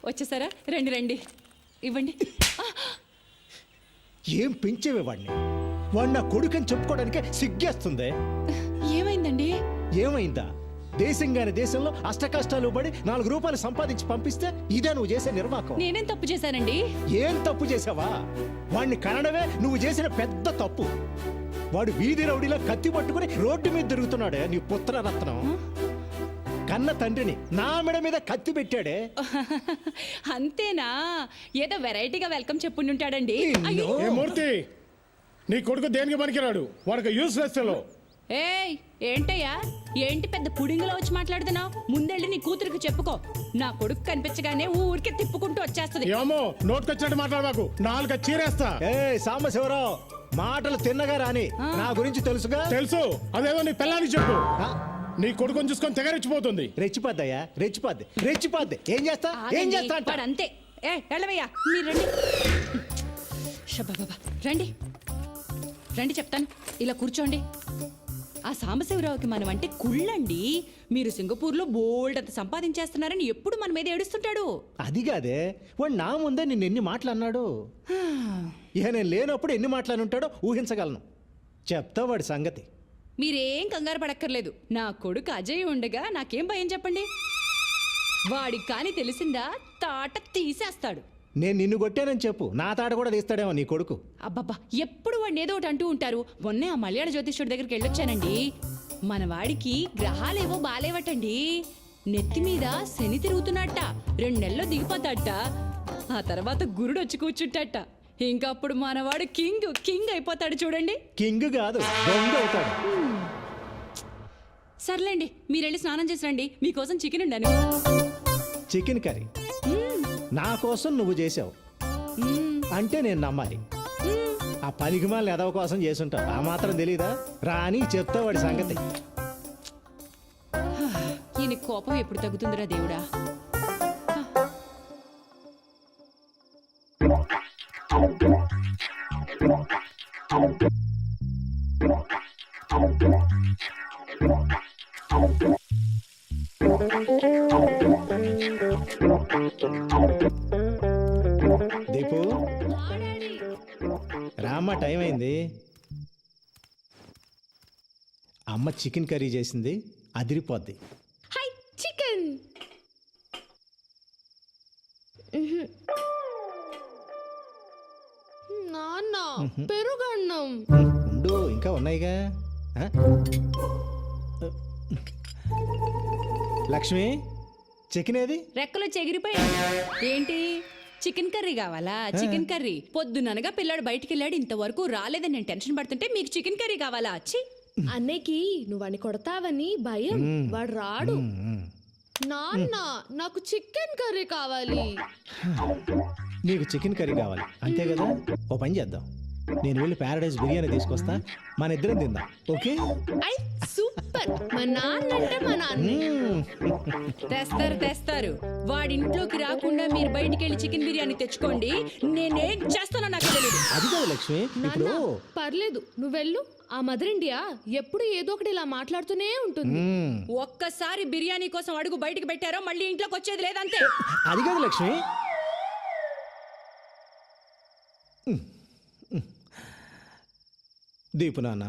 వచ్చేసారా? రండి రండి, ఇవ్వండి. ఏం పెంచేవే వాడిని? వాడు నా కొడుకని చెప్పుకోవడానికే సిగ్గేస్తుంది. ఏమైందండి? ఏమైందా? దేశంగానే దేశంలో అష్టకష్టాలు పడి 4 రూపాయలు సంపాదించి పంపిస్తే ఇదే నువ్వు చేసే నిర్వాకం? నేనేం తప్పు చేశానండి? ఏం తప్పు చేసావా? వాడిని కనడమే నువ్వు చేసిన పెద్ద తప్పు. వాడు వీధి రౌడీలో కత్తి పట్టుకుని రోడ్డు మీద తిరుగుతున్నాడే నీ పుత్రరత్నం. కన్న తండ్రిని నా మెడ మీద కత్తి పెట్టాడే. అంతేనా? ఏదో వెరైటీగా వెల్కమ్ చెప్పుంటాడండి. ఏ మూర్తి, నీ కొడుకు దేనికి పనికిరాడు, వాడికి యూస్లెస్ ఫెలో. ఏయ్, ఏంటయ్యా? ఏంటి పెద్ద పుడింగులో వచ్చి మాట్లాడుతున్నావు? ముందెళ్ళి నీ కూతురికి చెప్పుకో. నా కొడుకు కనిపించగానే ఊరికే తిప్పుకుంటూ వచ్చేస్తది. ఏమో నోట్కొచ్చినట్టు మాట్లాడబాకు, 4 చీరేస్తా. ఏ సాంబశివరావు, మాటలు తిన్నగా రాని. నా గురించి తెలుసుగా? తెలుసు, అదేదో నీ పిల్లానికి చెప్పు. ఆ? నీ కొడుకుని చూసుకొని తెగరెచ్చిపోతుంది. రెచ్చిపోద్దయ్యా, రెచ్చిపోద్ది. ఏం చేస్తా అంట? అంతే. ఏ వెళ్ళవయ్యా, మీరు రండి. షబాబా, రండి రండి చెప్తాను. ఇలా కూర్చోండి. ఆ సాంబశివరావుకి మనం అంటే కుళ్ళండి. మీరు సింగపూర్లో బోల్డ్ అంత సంపాదించేస్తున్నారని ఎప్పుడు మన మీద ఏడుస్తుంటాడు. అది కాదే, వాడు నా ముందే నిన్ను ఎన్ని మాటలు అన్నాడు. ఇక నేను లేనప్పుడు ఎన్ని మాటలు ఉంటాడో ఊహించగలను. చెప్తా వాడి సంగతి. మీరేం కంగారు పడక్కర్లేదు. నా కొడుకు అజయ్ ఉండగా నాకేం భయం చెప్పండి. వాడికి కానీ తెలిసిందా తాట తీసేస్తాడు. నేను నిన్ను కొట్టానని చెప్పు, నా తాట కూడా తీస్తాడేమో నీ కొడుకు. అబ్బబ్బా, ఎప్పుడు వాడిని ఏదో ఒకటి అంటూ ఉంటారు. మొన్నే ఆ మలయాళ జ్యోతిష్యుడి దగ్గరికి వెళ్ళొచ్చానండి. మన వాడికి గ్రహాలేవో బాలేవటండి. నెత్తి మీద శని తిరుగుతున్నట్ట. 2 నెలల్లో దిగిపోతాడట. ఆ తర్వాత గురుడు వచ్చి కూర్చుంటాట. ఇంకప్పుడు మనవాడు కింగ్ అయిపోతాడు చూడండి. కింగ్ కాదు, దొంగ అవుతాడు. సర్లేండి, మీరెళ్ళి స్నానం చేసి రండి. మీకోసం చికెన్ ఉండాను. చికెన్ కర్రీ నా కోసం నువ్వు చేసావు అంటే నేను నమ్మాలి. ఆ పనికిమాల ఎదవ కోసం చేసుంటావు, ఆ మాత్రం తెలీదా? రాని చెప్తా వాడి సంగతి. ఈయన కోపం ఎప్పుడు తగ్గుతుందిరా దేవుడా? దీపు, రామ్మ, టైం అయింది. అమ్మ చికెన్ కర్రీ చేసింది, అదిరిపోద్ది. High chicken. నాన్న పెరుగన్నం. ఉండు, ఇంకా ఉన్నాయిగా. లక్ష్మి, చికెన్ ఏది? రెక్కలు చెగిరిపోయాయి. ఏంటి చికెన్ కర్రీ కావాలా? చికెన్ కర్రీ పొద్దుననగా పిల్లాడు బయటికి వెళ్ళాడు, ఇంతవరకు రాలేదని నేను టెన్షన్ పడుతుంటే మీకు చికెన్ కర్రీ కావాలా? అన్నయ్యకి నువ్వని కొడతావని భయం, వాడు రాడు. నాన్న నాకు చికెన్ కర్రీ కావాలి. నీకు చికెన్ కర్రీ కావాలి అంతే కదా? ఓ పని చేద్దాం, నేను వెళ్ళి ప్యారడైజ్ బిర్యానీ తీసుకొస్తా, మన ఇద్దరం తిందాం. ఓకే? I super. మా నాన్న అంటే మా నాన్న. తెస్తారు. వాడింట్లోకి రాకుండా మీరు బయటికి వెళ్ళి చికెన్ బిర్యానీ తెచ్చుకోండి. నేనేం చేస్తానో నాకు తెలియదు. అది కాదు లక్ష్మి, ఇప్పుడు పర్లేదు నువ్వు వెళ్ళు. ఆ మదర్ ఇండియా ఎప్పుడు ఏదో ఒకటి ఇలా మాట్లాడుతూనే ఉంటుంది. ఒక్కసారి బిర్యానీ కోసం అడుగు బయటికి పెట్టారో మళ్ళీ ఇంట్లోకి వచ్చేది లేదంతే. అది కాదు లక్ష్మి, దీపు నాన్న,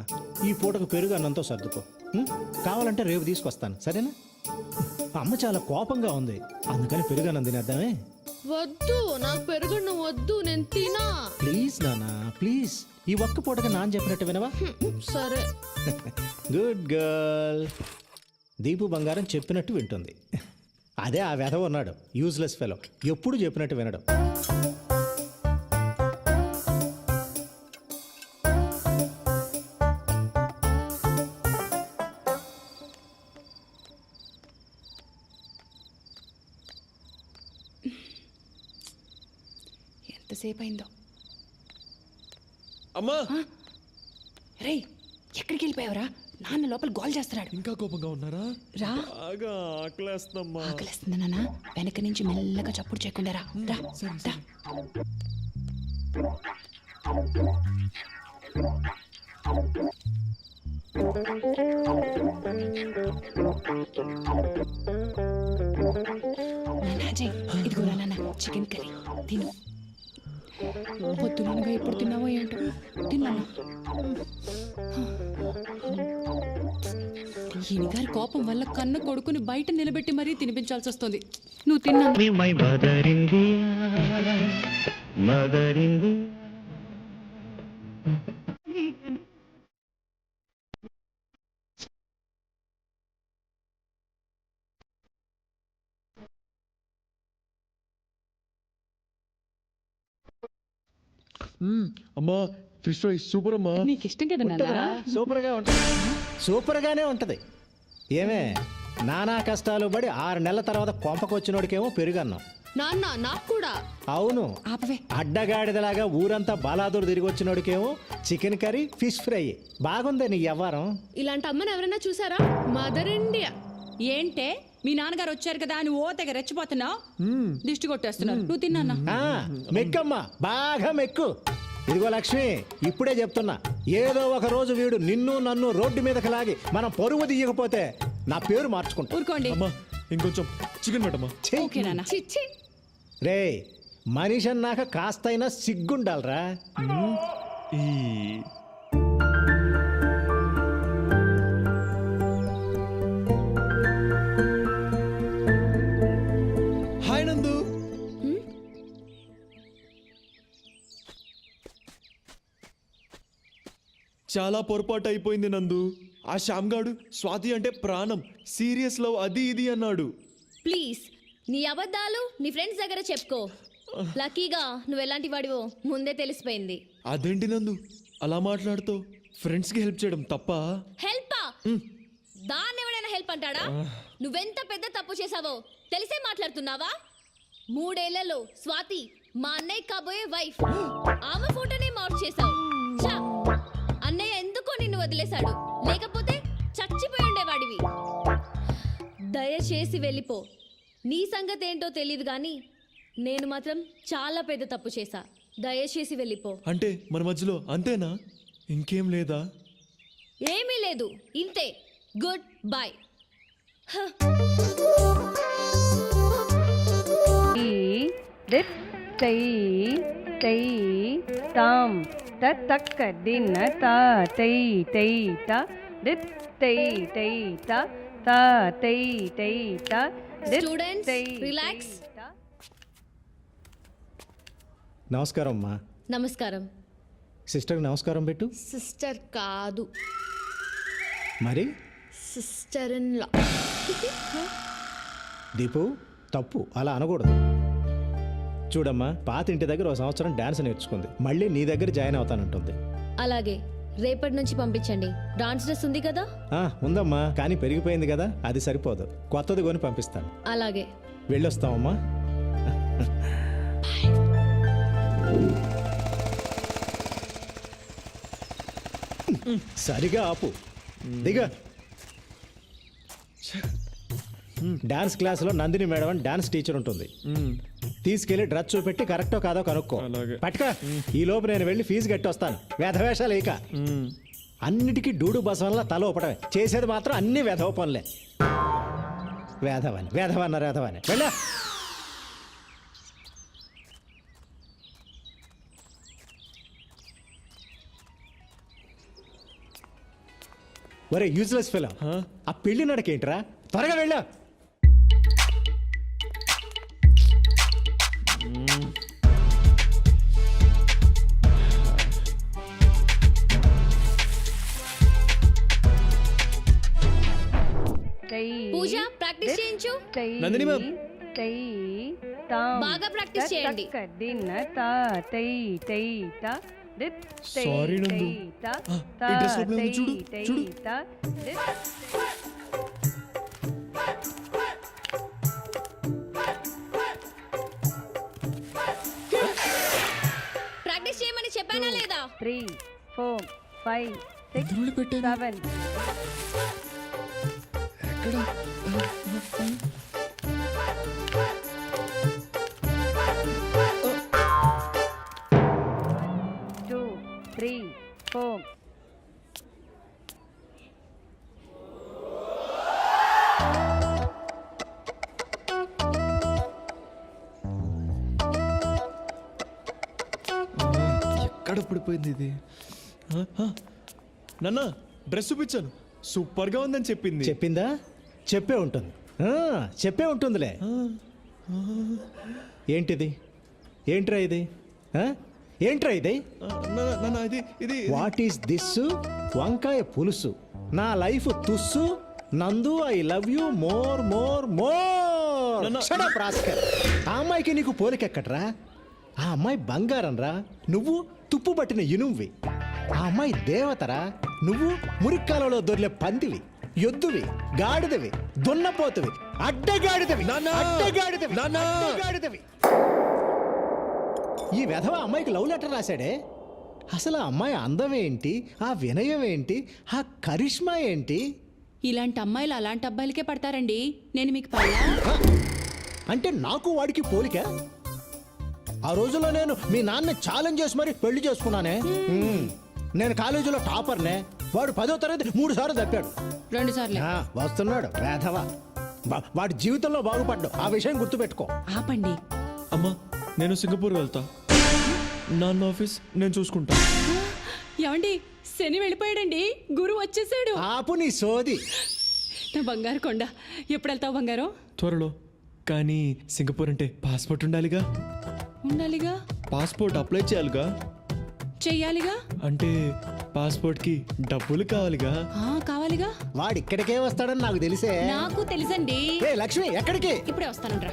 ఈ పూటకు పెరుగు అన్నంతో సర్దుకో. కావాలంటే రేపు తీసుకొస్తాను, సరేనా? అమ్మ చాలా కోపంగా ఉంది, అందుకని పెరుగు అన్నం తినేద్దామే. వద్దు, నాకు పెరుగన్నం వద్దు, నేను తినా. ప్లీజ్ నాన్న, ప్లీజ్. ఈ ఒక్క పూటగా నాన్న చెప్పినట్టు వినవా? సరే. Good girl. దీపు బంగారం చెప్పినట్టు వింటుంది. అదే ఆ వెధవ ఉన్నాడు, యూజ్లెస్ ఫెలో, ఎప్పుడు చెప్పినట్టు వినడు. ఎంతసేపు అయిందో. అమ్మా, రే, ఎక్కడికి వెళ్ళిపోయావరా? నాన్న లోపల గోల్ చేస్తున్నాడు. ఇంకా కోపంగా ఉన్నారా? రా. బాగా ఆకలేస్తుందమ్మా. ఆకలేస్తుంది నాన్న. వెనక నుంచి మెల్లగా చప్పుడు చేయకుండా రా. రా. నాన్న అజయ్ ఇదిగోరా నాన్న చికెన్ కర్రీ తిను. పొద్దుననగా ఎప్పుడు తిన్నావో ఏంటో తిన్నా. ఈయన గారి కోపం వల్ల కన్న కొడుకుని బయట నిలబెట్టి మరీ తినిపించాల్సి వస్తుంది. నువ్వు తిన్నా. అమ్మా ఫిష్ ఫ్రై సూపర్ అమ్మా. నీకు ఇష్టం కదా నాన్న. సూపర్గా ఉంటుంది, సూపర్గానే ఉంటుంది. ఏమే నానా కష్టాలు పడి 6 నెలల తర్వాత కొంపకొచ్చినోడికేమో పెరుగన్నాం. నాన్న నాకు కూడా. అవును, ఆపవే. అడ్డగాడిదలాగా ఊరంతా బాలాదూరు తిరిగి వచ్చినోడికేమో చికెన్ కర్రీ ఫిష్ ఫ్రై. బాగుంది నీ వ్యవహారం. ఇలాంటి అమ్మని ఎవరైనా చూసారా? Mother India. ఏంటే మీ నాన్నగారు వచ్చారు కదా అని ఓ తెగ రెచ్చిపోతున్నావు. దిష్టి కొట్టేస్తున్నారు. నువ్వు తిన్నా. మెక్కమ్మా, బాగా మెక్కు. ఇదిగో లక్ష్మి, ఇప్పుడే చెప్తున్నా, ఏదో ఒక రోజు వీడు నిన్ను నన్ను రోడ్డు మీదకి లాగి మనం పరువు తీయకపోతే నా పేరు మార్చుకుంటా. ఊరుకోండి. అమ్మా ఇంకొంచెం చికెన్ పెట్టమ్మా. ఓకే నాన్న. చిచ్చి. రే, మనిషి అన్నాక కాస్తైనా సిగ్గుండాలరా. ఈ హాయ్ నందు. చాలా పొరపాటు అయిపోయింది నందు. ఆ శ్యామ్గాడు స్వాతి అంటే ప్రాణం, సీరియస్ లవ్ అది ఇది అన్నాడు. ప్లీజ్ నీ అబద్ధాలు నీ ఫ్రెండ్స్ దగ్గర చెప్పుకో. లక్కీగా నువ్వు ఎలాంటి వాడివో ముందే తెలిసిపోయింది. అదేంటి నందు అలా మాట్లాడుతూ? ఫ్రెండ్స్కి హెల్ప్ చేయడం తప్ప? హెల్పా? దాన్ని ఎవడైనా హెల్ప్ అంటాడా? నువ్వెంత పెద్ద తప్పు చేసావో తెలిసే మాట్లాడుతున్నావా? 3 ఏళ్లలో స్వాతి మా అన్నయ్య కాబోయే వైఫ్. ఆమె ఫోటోనే మార్క్ చేసావు. ఛా! అన్నయ్య ఎందుకో నిన్ను వదిలేశాడు, లేకపోతే చచ్చిపోయి ఉండేవాడివి. దయచేసి వెళ్ళిపో. నీ సంగతి ఏంటో తెలియదు కానీ నేను మాత్రం చాలా పెద్ద తప్పు చేశా. దయచేసి వెళ్ళిపో. అంటే మన మధ్యలో అంతేనా? ఇంకేం లేదా? ఏమీ లేదు, ఇంతే. Good bye. దిత్ తై తై తాం తక్ దిన తా తై తై తా దిత్ తై తై తా తా తై తై తా దిత్ స్టూడెంట్స్ తై రిలాక్స్. తా. నమస్కారం అమ్మా. నమస్కారం. సిస్టర్కి నమస్కారం పెట్టు. సిస్టర్ కాదు, మరి సిస్టర్ ఇన్ లా. దీపు, తప్పు, అలా అనకూడదు. చూడమ్మా, పాత ఇంటి దగ్గర 1 సంవత్సరం డాన్స్ నేర్చుకుంది, మళ్ళీ నీ దగ్గర జాయిన్ అవుతానంటుంది. అలాగే రేపటి నుంచి పంపించండి. డాన్స్ డ్రెస్ ఉంది కదా? ఉందమ్మా, కానీ పెరిగిపోయింది కదా, అది సరిపోదు. కొత్తది కొని పంపిస్తాను. అలాగే. వెళ్ళొస్తామమ్మా. సరిగా ఆపు, దిగా. డాన్స్ క్లాసులో నందిని మేడం అని డాన్స్ టీచర్ ఉంటుంది. తీసుకెళ్లి డ్రెస్ చూపెట్టి కరెక్టో కాదో కనుక్కో. అలాగే. పట్టుక. ఈ లోపు నేను వెళ్ళి ఫీజు కట్టి వస్తాను. వేధవేషాలు ఇక అన్నిటికీ డూడు బసవన్లా తల ఊపడమే, చేసేది మాత్రం అన్ని వేధవ పనులే. వేధవని వేధవన్నారు, వేధవని వెళ్ళా. ఒరే యూజ్లెస్ ఫెలో, ఆ పెళ్లి నడకేంట్రా? త్వరగా వెళ్ళా. తై పూజ ప్రాక్టీస్ చేయించు. తై నందిని మ్యామ్. తై తాం బాగా ప్రాక్టీస్ చేయండి. తక్ దిన తా తై తై తా దిత్ తై Sorry, నందు. తై తా ఈ తా dress లోపల ఉంది, తై చూడు, తై చూడు. తా దిత్. ప్రాక్టీస్ చేయమని చెప్పానా లేదా? 3 4 5 6 ఇందులో పెట్టాను. 7 ఎక్కడ? 2 3 4 అయిపోయింది ఇది నాన్న డ్రెస్ చూపించాను సూపర్గా ఉందని చెప్పింది. చెప్పిందా? చెప్పే ఉంటుంది. చెప్పే ఉంటుందిలే. ఏంటిది? ఏంట్రా ఇది? ఏంట్రా ఇది? నాన్న ఇది ఇది వాట్ ఈస్ దిస్? వంకాయ పులుసు. నా లైఫ్ తుస్సు. నందు I love you more more more. నాన్న. ఆ అమ్మాయికి నీకు పోలికెక్కట్రా? ఆ అమ్మాయి బంగారం రా, నువ్వు తుప్పు పట్టిన ఇనువువి. ఆ అమ్మాయి దేవతరా, నువ్వు మురిక్కాలలో దొర్లే పందివి, ఎద్దువి, గాడిదవి, దున్నపోతువి, అడ్డగాడిదవి, నాన్న! అడ్డగాడిదవి, నాన్న! అడ్డగాడిదవి. ఈ వెధవ అమ్మాయికి లవ్ లెటర్ రాశాడే. అసలు ఆ అమ్మాయి అందం ఏంటి, ఆ వినయం ఏంటి, ఆ కరిష్మా ఏంటి? ఇలాంటి అమ్మాయిలు అలాంటి అబ్బాయిలకే పడతారండి. నేను మీకు పడలా? హ? అంటే నాకు వాడికి పోలిక? ఆ రోజుల్లో నేను మీ నాన్న ఛాలెంజ్ చేసి మరి పెళ్లి చేసుకున్నానే. నేను కాలేజీలో టాపర్నే. వాడు 10వ తరగతి 3 సార్లు తప్పాడు. 2 సార్లే. వస్తున్నాడు వేధవ. వాడి జీవితంలో బాగుపడ్డావు, ఆ విషయం గుర్తుపెట్టుకో. ఆపండి. అమ్మా నేను సింగపూర్ వెళ్తా. నాన్న ఆఫీస్ నేను చూసుకుంటా. ఏమండి, శని వెళ్ళిపోయాడండి, గురువు వచ్చేసాడు. ఆపు నీ సోది. నా బంగారు కొండ. ఎప్పుడు వెళ్తావు బంగారం? త్వరలో. కానీ సింగపూర్ అంటే పాస్పోర్ట్ ఉండాలిగా. ఉండాలిగా. పాస్పోర్ట్ అప్లై చేయాలిగా. చెయ్యాలిగా. అంటే పాస్పోర్ట్కి డబ్బులు కావాలిగా. కావాలిగా. వాడు ఇక్కడికే వస్తాడని నాకు తెలిసే. నాకు తెలుసండి. ఏ లక్ష్మి, ఎక్కడికి? ఇప్పుడే వస్తానంట్రా.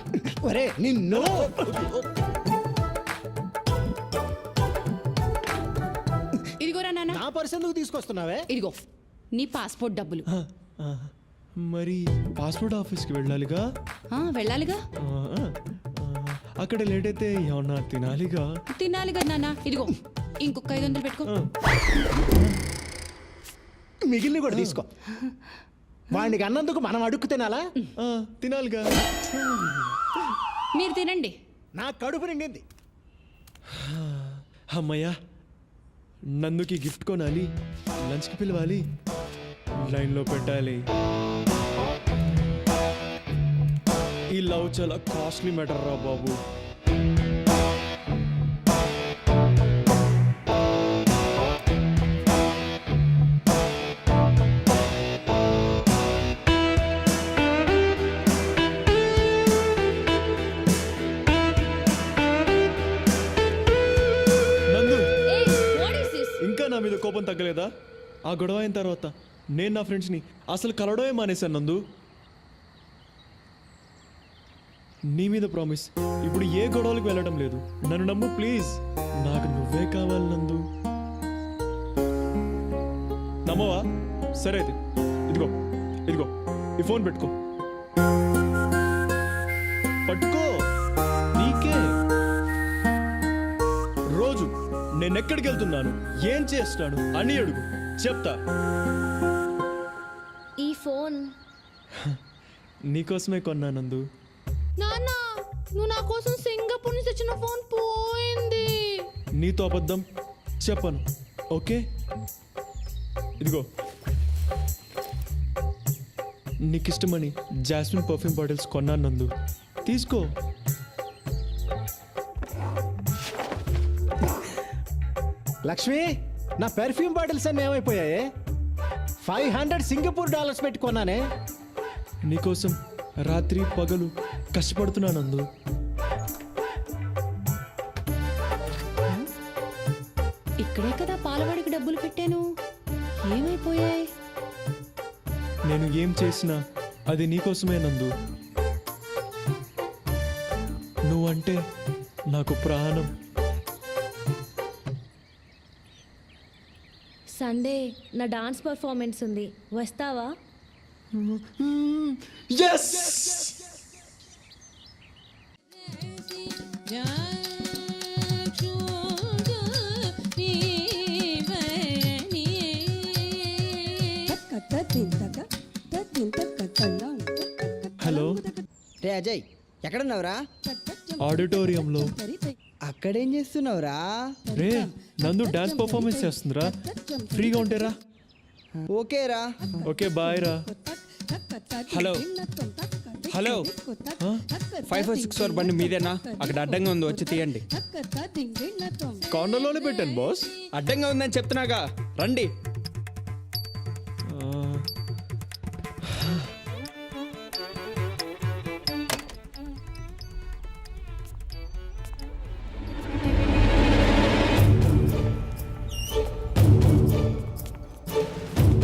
ఒరే నిన్ను. ఇదిగోరా నాన్న. నా పర్స్ ఎందుకు తీసుకొస్తున్నావే? ఇదిగో నీ పాస్పోర్ట్ డబ్బులు. ఆ, మరి పాస్పోర్ట్ ఆఫీస్కి వెళ్ళాలిగా. వెళ్ళాలిగా. అక్కడ లేట్ అయితే ఏమన్నా తినాలిగా. తినాలిగా నాన్న. ఇదిగో ఇంకొక 500 పెట్టుకో. మిగిలిన కూడా తీసుకో. వాడికి అన్నందుకు మనం అడుక్కు తినాలా? తినాలిగా. మీరు తినండి. నా కడుపు నిండింది. అమ్మయ్యా, నందుకి గిఫ్ట్ కొనాలి, లంచ్కి పిలవాలి, లైన్లో పెట్టాలి. ఈ లవ్ చాలా కాస్ట్లీ మ్యాటర్ రా బాబు. నందు, వాట్ ఇస్ దిస్? ఇంకా నా మీద కోపం తగ్గలేదా? ఆ గొడవ అయిన తర్వాత నేను నా ఫ్రెండ్స్ని అసలు కలవడమే మానేశాను నందు. నీ మీద ప్రామిస్, ఇప్పుడు ఏ గొడవలకు వెళ్ళడం లేదు. నన్ను నమ్ము ప్లీజ్. నాకు నువ్వే కావాలి నందు. నమ్మవా? సరే అయితే ఇదిగో ఇదిగో ఈ ఫోన్ పెట్టుకో. పట్టుకో, నీకే. రోజు నేను ఎక్కడికి వెళ్తున్నాను, ఏం చేస్తాను అని అడుగు, చెప్తా. ఈ ఫోన్ నీకోసమే కొన్నా నందు. నాన్న, నువ్వు నా కోసం సింగపూర్ నుంచి తెచ్చిన ఫోన్ పోయింది. నీతో అబద్ధం చెప్పను, ఓకే? ఇదిగో నీకు ఇష్టమని జాస్మిన్ పర్ఫ్యూమ్ బాటిల్స్ కొన్నాను నందు, తీసుకో. లక్ష్మి, నా పెర్ఫ్యూమ్ బాటిల్స్ అన్నీ ఏమైపోయాయి? $500 సింగపూర్ డాలర్స్ పెట్టుకున్నానే. నీకోసం రాత్రి పగలు కష్టపడుతున్నా నందు. ఇక్కడే కదా పాలవాడికి డబ్బులు పెట్టాను, ఏమైపోయాయి? నేను ఏం చేసినా అది నీకోసమే నందు. నువ్వంటే నాకు ప్రాణం. సండే నా డాన్స్ పర్ఫార్మెన్స్ ఉంది, వస్తావా? Yes! హలో రే అజయ్, ఎక్కడున్నావురా? ఆడిటోరియంలో. అక్కడేం చేస్తున్నావురా? రే నందు డాన్స్ పర్ఫార్మెన్స్ చేస్తుందిరా, ఫ్రీగా ఉంటేరా. ఓకేరా. ఓకే బాయ్ రా. హలో, హలో 546 బండి మీదేనా? అక్కడ అడ్డంగా ఉంది, వచ్చి తీయండి. కార్నర్లోనే పెట్టాను బాస్. అడ్డంగా ఉందని చెప్తున్నాగా, రండి.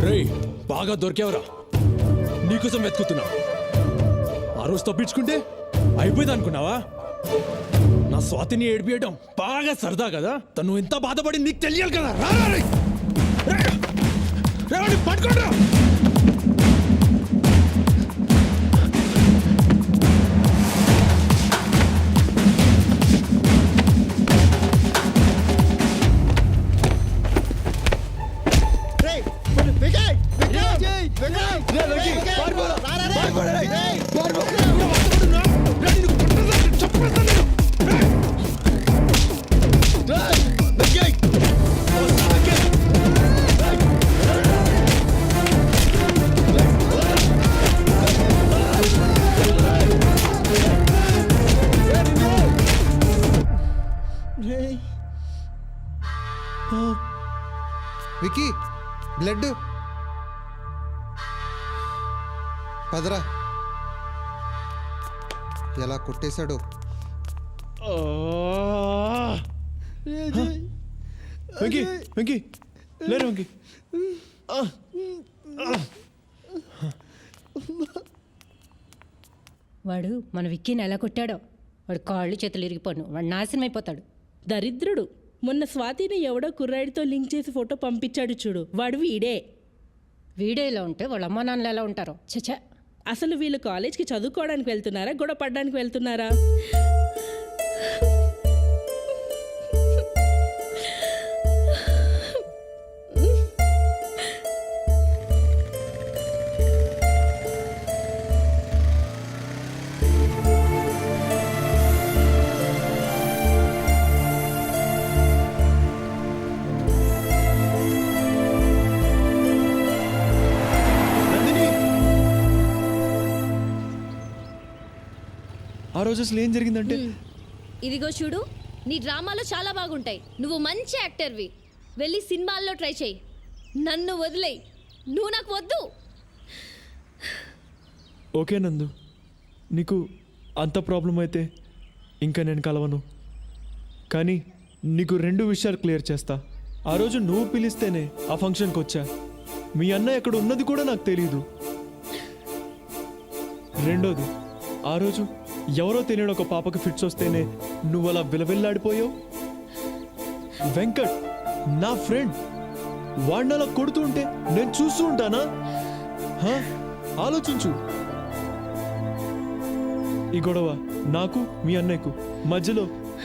రేయ్, బాగా దొరికావురా. నీకోసం వెతుకుతున్నా. ఆ రోజు తప్పించుకుంటే అయిపోయింది అనుకున్నావా? నా స్వాతిని ఏడిపియడం బాగా సరదా కదా. తను ఎంత బాధపడి నీకు తెలియాలి కదా. పట్టుకోండి. వికీ, బ్లడ్ పదరా. ఎలా కొట్టేశాడు. వెంకీ, వెంకీ, లేరు వెంకీ. వాడు మన విక్కీని ఎలా కొట్టాడో, వాడు కాళ్ళు చేతులు ఇరిగిపోను, వాడు నాశనం అయిపోతాడు. దరిద్రుడు. మొన్న స్వాతిని ఎవడో కుర్రాడితో లింక్ చేసి ఫోటో పంపించాడు చూడు, వాడు వీడే. వీడియోలో ఉంటే వాళ్ళ అమ్మా నాన్నలు ఎలా ఉంటారో. చచ్చా. అసలు వీళ్ళు కాలేజ్కి చదువుకోవడానికి వెళ్తున్నారా, గొడవ పడడానికి వెళ్తున్నారా? ఆ రోజు అసలు ఏం జరిగిందంటే, ఇదిగో చూడు, నీ డ్రామాలో చాలా బాగుంటాయి. నువ్వు మంచి యాక్టర్వి. వెళ్ళి సినిమాల్లో ట్రై చేయి. నన్ను వదిలేయి. నువ్వు నాకు వద్దు. ఓకే నందు, నీకు అంత ప్రాబ్లం అయితే ఇంకా నేను కలవను. కానీ నీకు 2 విషయాలు క్లియర్ చేస్తా. ఆ రోజు నువ్వు పిలిస్తేనే ఆ ఫంక్షన్కి వచ్చా. మీ అన్న ఎక్కడ ఉన్నది కూడా నాకు తెలియదు. రెండోది, ఆ రోజు ఎవరో తెలియని ఒక పాపకి ఫిట్స్ వస్తేనే నువ్వు అలా విలవిల్లాడిపోయావు. వెంకట్ నా ఫ్రెండ్, వాడిని అలా కొడుతూ ఉంటే నేను చూస్తూ ఉంటానా? ఆలోచించు. ఈ గొడవ నాకు మీ అన్నయ్యకు మధ్యలో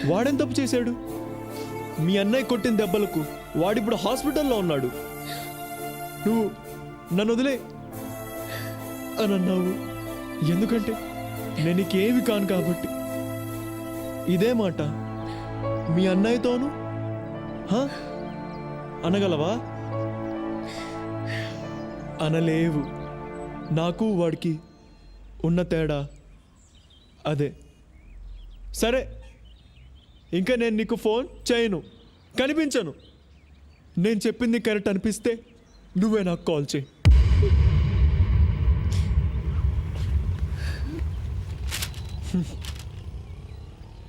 వాడేం తప్పు చేశాడు? మీ అన్నయ్య కొట్టిన దెబ్బలకు వాడిప్పుడు హాస్పిటల్లో ఉన్నాడు. నువ్వు నన్ను వదిలే అని అన్నావు. ఎందుకంటే నేను నీకేమి కాను కాబట్టి. ఇదే మాట మీ అన్నయ్యతోను అనగలవా? అనలేవు. నాకు వాడికి ఉన్న తేడా అదే. సరే, ఇంకా నేను నీకు ఫోన్ చేయను, కనిపించను. నేను చెప్పింది కరెక్ట్ అనిపిస్తే నువ్వే నాకు కాల్ చేయి.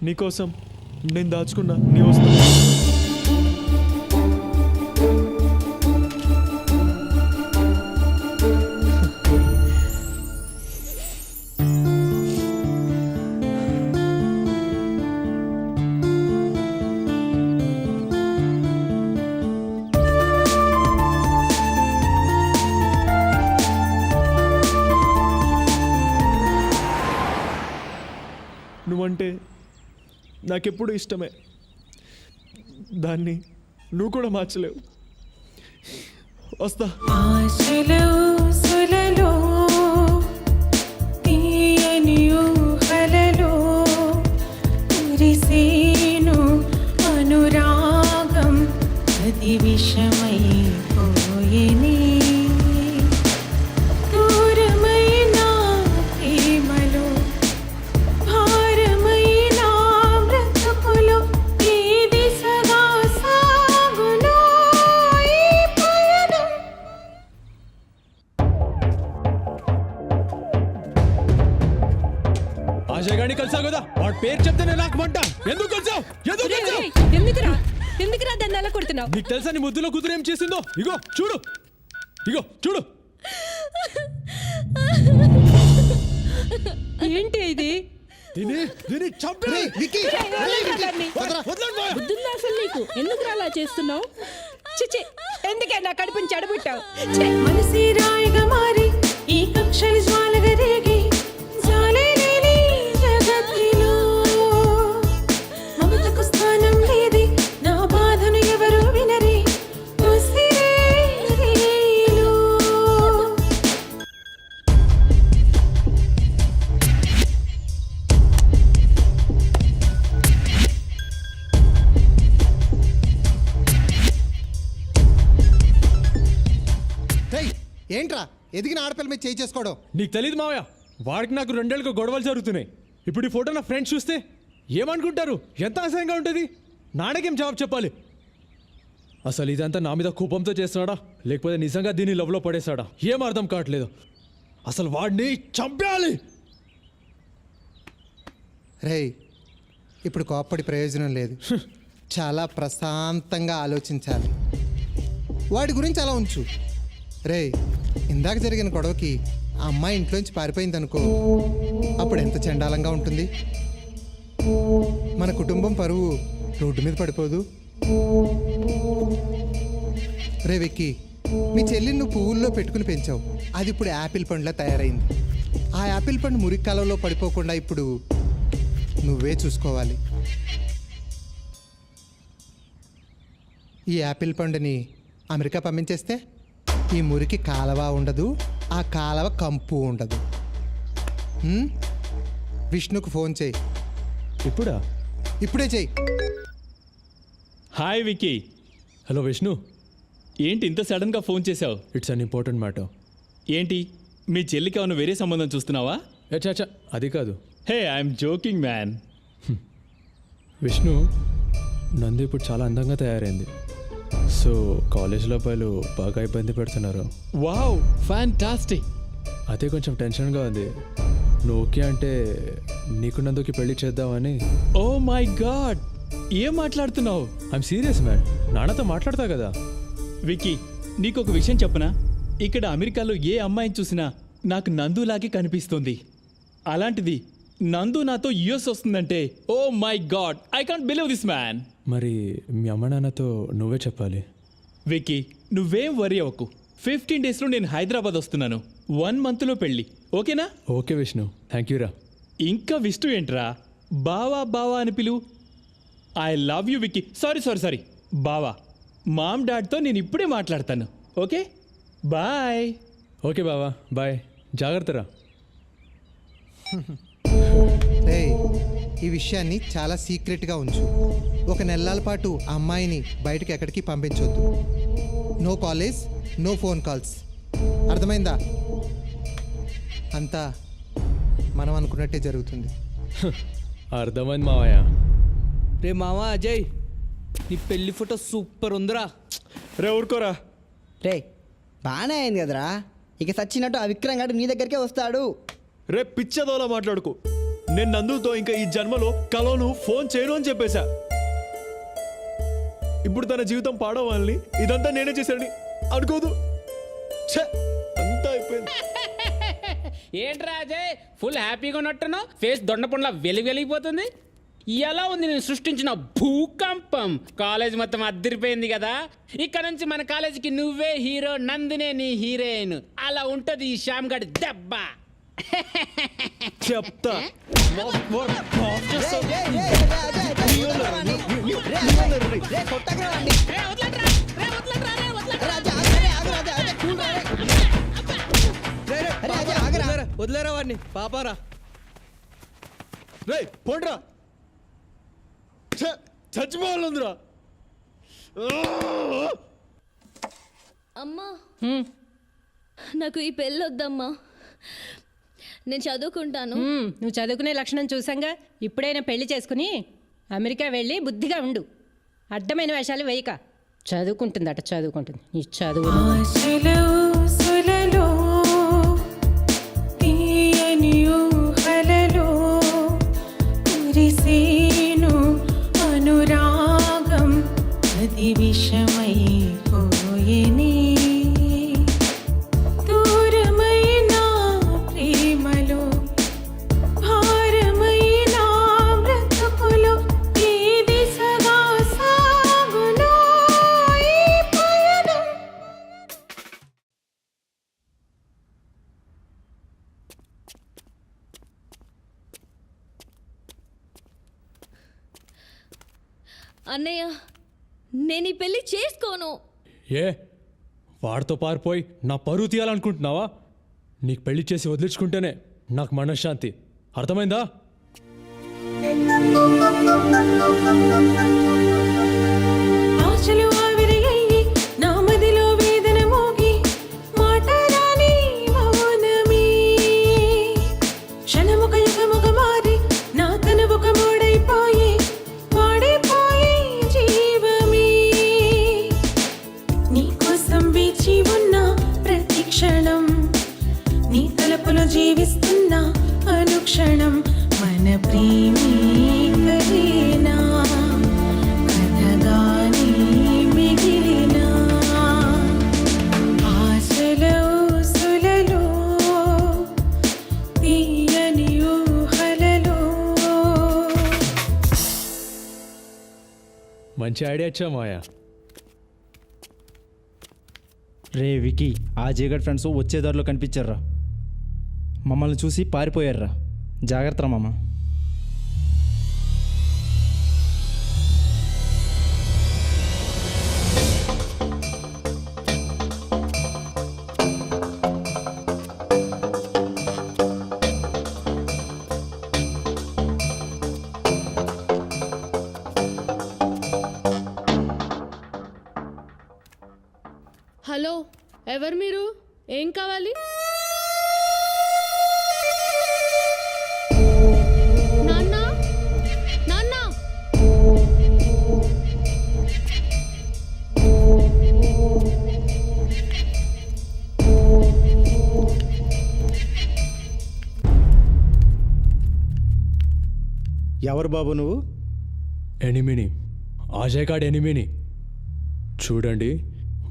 నీకోసం నేను దాచుకున్నా నీ వస్తువు. నువ్వంటే నాకెప్పుడు ఇష్టమే. దాన్ని నువ్వు కూడా మార్చలేవు. వస్తా. అనురాగం అది విషమై పోయేనే. దూరమైన ప్రేమలో అజయ్ గారిని కలిసావు కదా, వాడి పేరు చెప్తేనే నాకు మంట. ఎందుకు కలిసావు? ఎందుకు కలిసావు? ఎందుకురా దాన్ని అలా కొడుతున్నావు? నీకు తెలుసా నీ ముద్దులో కూతురు ఏం చేసిందో? ఇగో చూడు, ఇగో చూడు. ఏంటి ఇది? దీన్ని చంపేయ్. బుద్ధుందా అసలు నీకు? ఎందుకు అలా చేస్తున్నావు? చిచి, ఎందుకే నా కడుపుని చెడబుట్టావు? మనసి రాయిగా మారి ఈ కక్షలు జ్వాలగా రేగి జాలే లేని జగత్తులో మమతకు స్థానం లేది, నా బాధను ఎవరు వినరి ఉసిరే రేలో. ఏంట్రా ఎదిగిన ఆడపిల్ల మీద చేయి చేసుకోవడం? నీకు తెలియదు మావయ్య, వాడికి నాకు 2 ఏళ్ళుగా గొడవలు జరుగుతున్నాయి. ఇప్పుడు ఈ ఫోటో నా ఫ్రెండ్స్ చూస్తే ఏమనుకుంటారు? ఎంత అసహ్యంగా ఉంటుంది. నాన్నకేం జవాబు చెప్పాలి? అసలు ఇదంతా నా మీద కోపంతో చేస్తున్నాడా, లేకపోతే నిజంగా దీన్ని లవ్లో పడేశాడా? ఏం అర్థం కావట్లేదు. అసలు వాడిని చంపేయాలి. రేయ్, ఇప్పుడు కోప్పడి ప్రయోజనం లేదు. చాలా ప్రశాంతంగా ఆలోచించాలి. వాడి గురించి అలా ఉంచు. రేయ్, ఇందాక జరిగిన గొడవకి ఆ అమ్మాయి ఇంట్లోంచి పారిపోయిందనుకో, అప్పుడు ఎంత చండాలంగా ఉంటుంది. మన కుటుంబం పరువు రోడ్డు మీద పడిపోదు. రే విక్కీ, మీ చెల్లిని నువ్వు పువ్వుల్లో పెట్టుకుని పెంచావు, అది ఇప్పుడు యాపిల్ పండులా తయారైంది. ఆ యాపిల్ పండు మురికి కాలంలో పడిపోకుండా ఇప్పుడు నువ్వే చూసుకోవాలి. ఈ యాపిల్ పండుని అమెరికా పంపించేస్తే ఈ మురికి కాలవ ఉండదు, ఆ కాలవ కంపు ఉండదు. విష్ణుకు ఫోన్ చేయి. ఇప్పుడా? ఇప్పుడే చెయ్యి. హాయ్ విక్కీ. హలో విష్ణు, ఏంటి ఇంత సడన్గా ఫోన్ చేసావు? It's an important matter. ఏంటి, మీ చెల్లికి ఏమైనా వేరే సంబంధం చూస్తున్నావా? చాచా, అది కాదు. హే, ఐఎమ్ జోకింగ్ మ్యాన్. విష్ణు, నందు ఇప్పుడు చాలా అందంగా తయారైంది. సో కాలేజ్లో అబ్బాయిలు బాగా ఇబ్బంది పెడుతున్నారు. Wow, fantastic. అదే కొంచెం టెన్షన్గా ఉంది. నువ్వు ఓకే అంటే నీకు నందుకి పెళ్లి చేద్దామని. ఓ మై గాడ్, ఏం మాట్లాడుతున్నావు? ఐఎమ్ సీరియస్ మ్యాన్, నాన్నతో మాట్లాడతా కదా. విక్కీ, నీకు ఒక విషయం చెప్పనా? ఇక్కడ అమెరికాలో ఏ అమ్మాయిని చూసినా నాకు నందులాగే కనిపిస్తుంది. అలాంటిది నందు నాతో యుఎస్ వస్తుందంటే, oh my god, I can't believe this man. మరి మీ అమ్మ నాన్నతో నువ్వే చెప్పాలి. విక్కీ, నువ్వేం వరీ అవ్వకు. 15 డేస్లో నేను హైదరాబాద్ వస్తున్నాను. 1 మంత్లో పెళ్ళి, ఓకేనా? ఓకే విష్ణు, థ్యాంక్ యూ రా. ఇంకా విష్ణు ఏంట్రా? బావా బావా అని పిలువు. I love you Vicky. Sorry బావా. మామ్ డాడ్తో నేను ఇప్పుడే మాట్లాడతాను. Okay, bye. ఓకే బావా, బాయ్. జాగ్రత్త రా. రేయ్, ఈ విషయాన్ని చాలా సీక్రెట్గా ఉంచు. 1 నెలల పాటు ఆ అమ్మాయిని బయటకు ఎక్కడికి పంపించొద్దు. No college, no phone calls. అర్థమైందా? అంతా మనం అనుకున్నట్టే జరుగుతుంది. అర్థమైంది మావయ్య. రే మావా అజయ్, నీ పెళ్లి ఫోటో సూపర్ ఉందిరా. రే ఊరుకోరా. రే బాగానే అయింది కదరా, ఇక సచ్చినట్టు ఆ విక్రమ్ గారు నీ దగ్గరికే వస్తాడు. రే పిచ్చదోలా మాట్లాడుకో. నేను నందుతో ఇంకా ఈ జన్మలో కలోను ఫోన్ చేయను అని చెప్పేశా. ఇప్పుడు తన జీవితం పాడవాలని ఇదంతా నేనే చేశానని అనుకోదు. అంతా అయిపోయింది. ఏంట్రా అజయ్, ఫుల్ హ్యాపీగా ఉన్నట్టున్నావు? ఫేస్ దొండపండ్లా వెలిగిపోతుంది. ఎలా ఉంది నేను సృష్టించిన భూకంపం? కాలేజ్ మొత్తం అద్దరిపోయింది కదా. ఇక్కడ నుంచి మన కాలేజీకి నువ్వే హీరో, నందినే నీ హీరోయిన్. అలా ఉంటది ఈ శ్యామ్ గడి దెబ్బ. చెప్తా. వదిలేరా వాడిని, పాపారా. రే పోండ్రా, చచ్చిపోవాలందిరా. అమ్మా, నాకు ఈ పెళ్ళి వద్దమ్మా. నేను చదువుకుంటాను. నువ్వు చదువుకునే లక్షణం చూసాంగా. ఇప్పుడైనా పెళ్లి చేసుకుని అమెరికా వెళ్ళి బుద్ధిగా ఉండు. అడ్డమైన వేషాలు వేయక. చదువుకుంటుందట, చదువుకుంటుంది. ఈ చదువు ఆశలో సులలో తీయని ఊహలలో అన్నయ్య నేను ఈ పెళ్లి చేసుకోను. ఏ వాడితో పారిపోయి నా పరువు తీయాలనుకుంటున్నావా? నీకు పెళ్లి చేసి వదిలించుకుంటేనే నాకు మనశ్శాంతి. అర్థమైందా? ఆశలు ఆవిరయ్యి నా మదిలో వేదన మోగి మాట రాని మౌనమే క్షణముక యుగముగ మారి నా తనువుక మూడైపోయి వాడిపోయి జీవమే నీ కోసం వేచి ఉన్న ప్రతి క్షణం నీ తలుపులో జీవిస్తున్న అనుక్షణం మన ప్రేమే కలేనా కథగానే మిగిలినా ఆశల ఊసులలో తీయని ఊహలలో. మంచి ఐడియా ఇచ్చా మాయా. రే వికీ, ఆ జేగడ్ ఫ్రెండ్స్ వచ్చే దారిలో కనిపించారా, మమ్మల్ని చూసి పారిపోయారా. జాగ్రత్త మామ. హలో, ఎవరు మీరు? ఏం కావాలి? నాన్న, నాన్న. ఎవరు బాబు నువ్వు? ఎనిమిని, అజయ్ గాడ్ ఎనిమిని. చూడండి,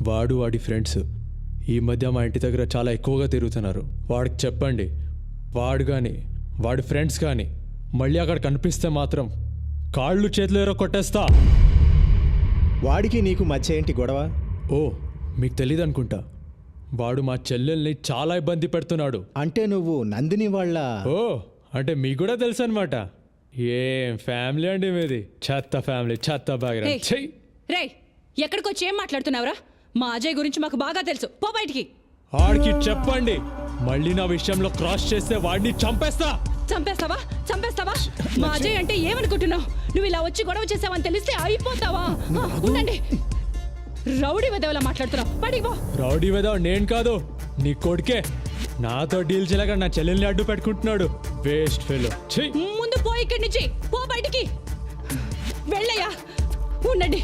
వాడు వాడి ఫ్రెండ్స్ ఈ మధ్య మా ఇంటి దగ్గర చాలా ఎక్కువగా తిరుగుతున్నారు. వాడికి చెప్పండి, వాడు కానీ వాడి ఫ్రెండ్స్ కానీ మళ్ళీ అక్కడ కనిపిస్తే మాత్రం కాళ్ళు చేతులు ఎరో కొట్టేస్తా. వాడికి నీకు మధ్య ఏంటి గొడవ? ఓ, మీకు తెలియదు అనుకుంటా. వాడు మా చెల్లెల్ని చాలా ఇబ్బంది పెడుతున్నాడు. అంటే నువ్వు నందిని వాళ్ళ? ఓ, అంటే మీకు కూడా తెలుసు అనమాట. ఏం ఫ్యామిలీ అండి మీది? చెత్త ఫ్యామిలీ, చెత్త బాగా. రే, ఎక్కడికొచ్చి ఏం మాట్లాడుతున్నావురా? మా అజయ్ గురించి మాకు బాగా తెలుసు. పో బయటికి. వాడికి చెప్పండి, మళ్ళీ నా విషయంలో క్రాస్ చేస్తే వాడిని చంపేస్తా. చంపేస్తావా? చంపేస్తావా? మా అజయ్ అంటే ఏమనుకుంటున్నావు? నువ్వు ఇలా వచ్చి గొడవ చేసావని తెలిస్తే అయిపోతావా? ఉండండి. రౌడీ వెదవలా మాట్లాడుతున్నావు. బయటికి పో. రౌడీ వెదవ నేను కాదు, నీ కొడుకే. నాతో డీల్ చేయలేక నా చెల్లెల్ని అడ్డు పెట్టుకుంటున్నాడు. Waste fellow. ముందు పో ఇక్కడి నుంచి. పో బయటికి. వెళ్ళయ్యా. ఉండండి.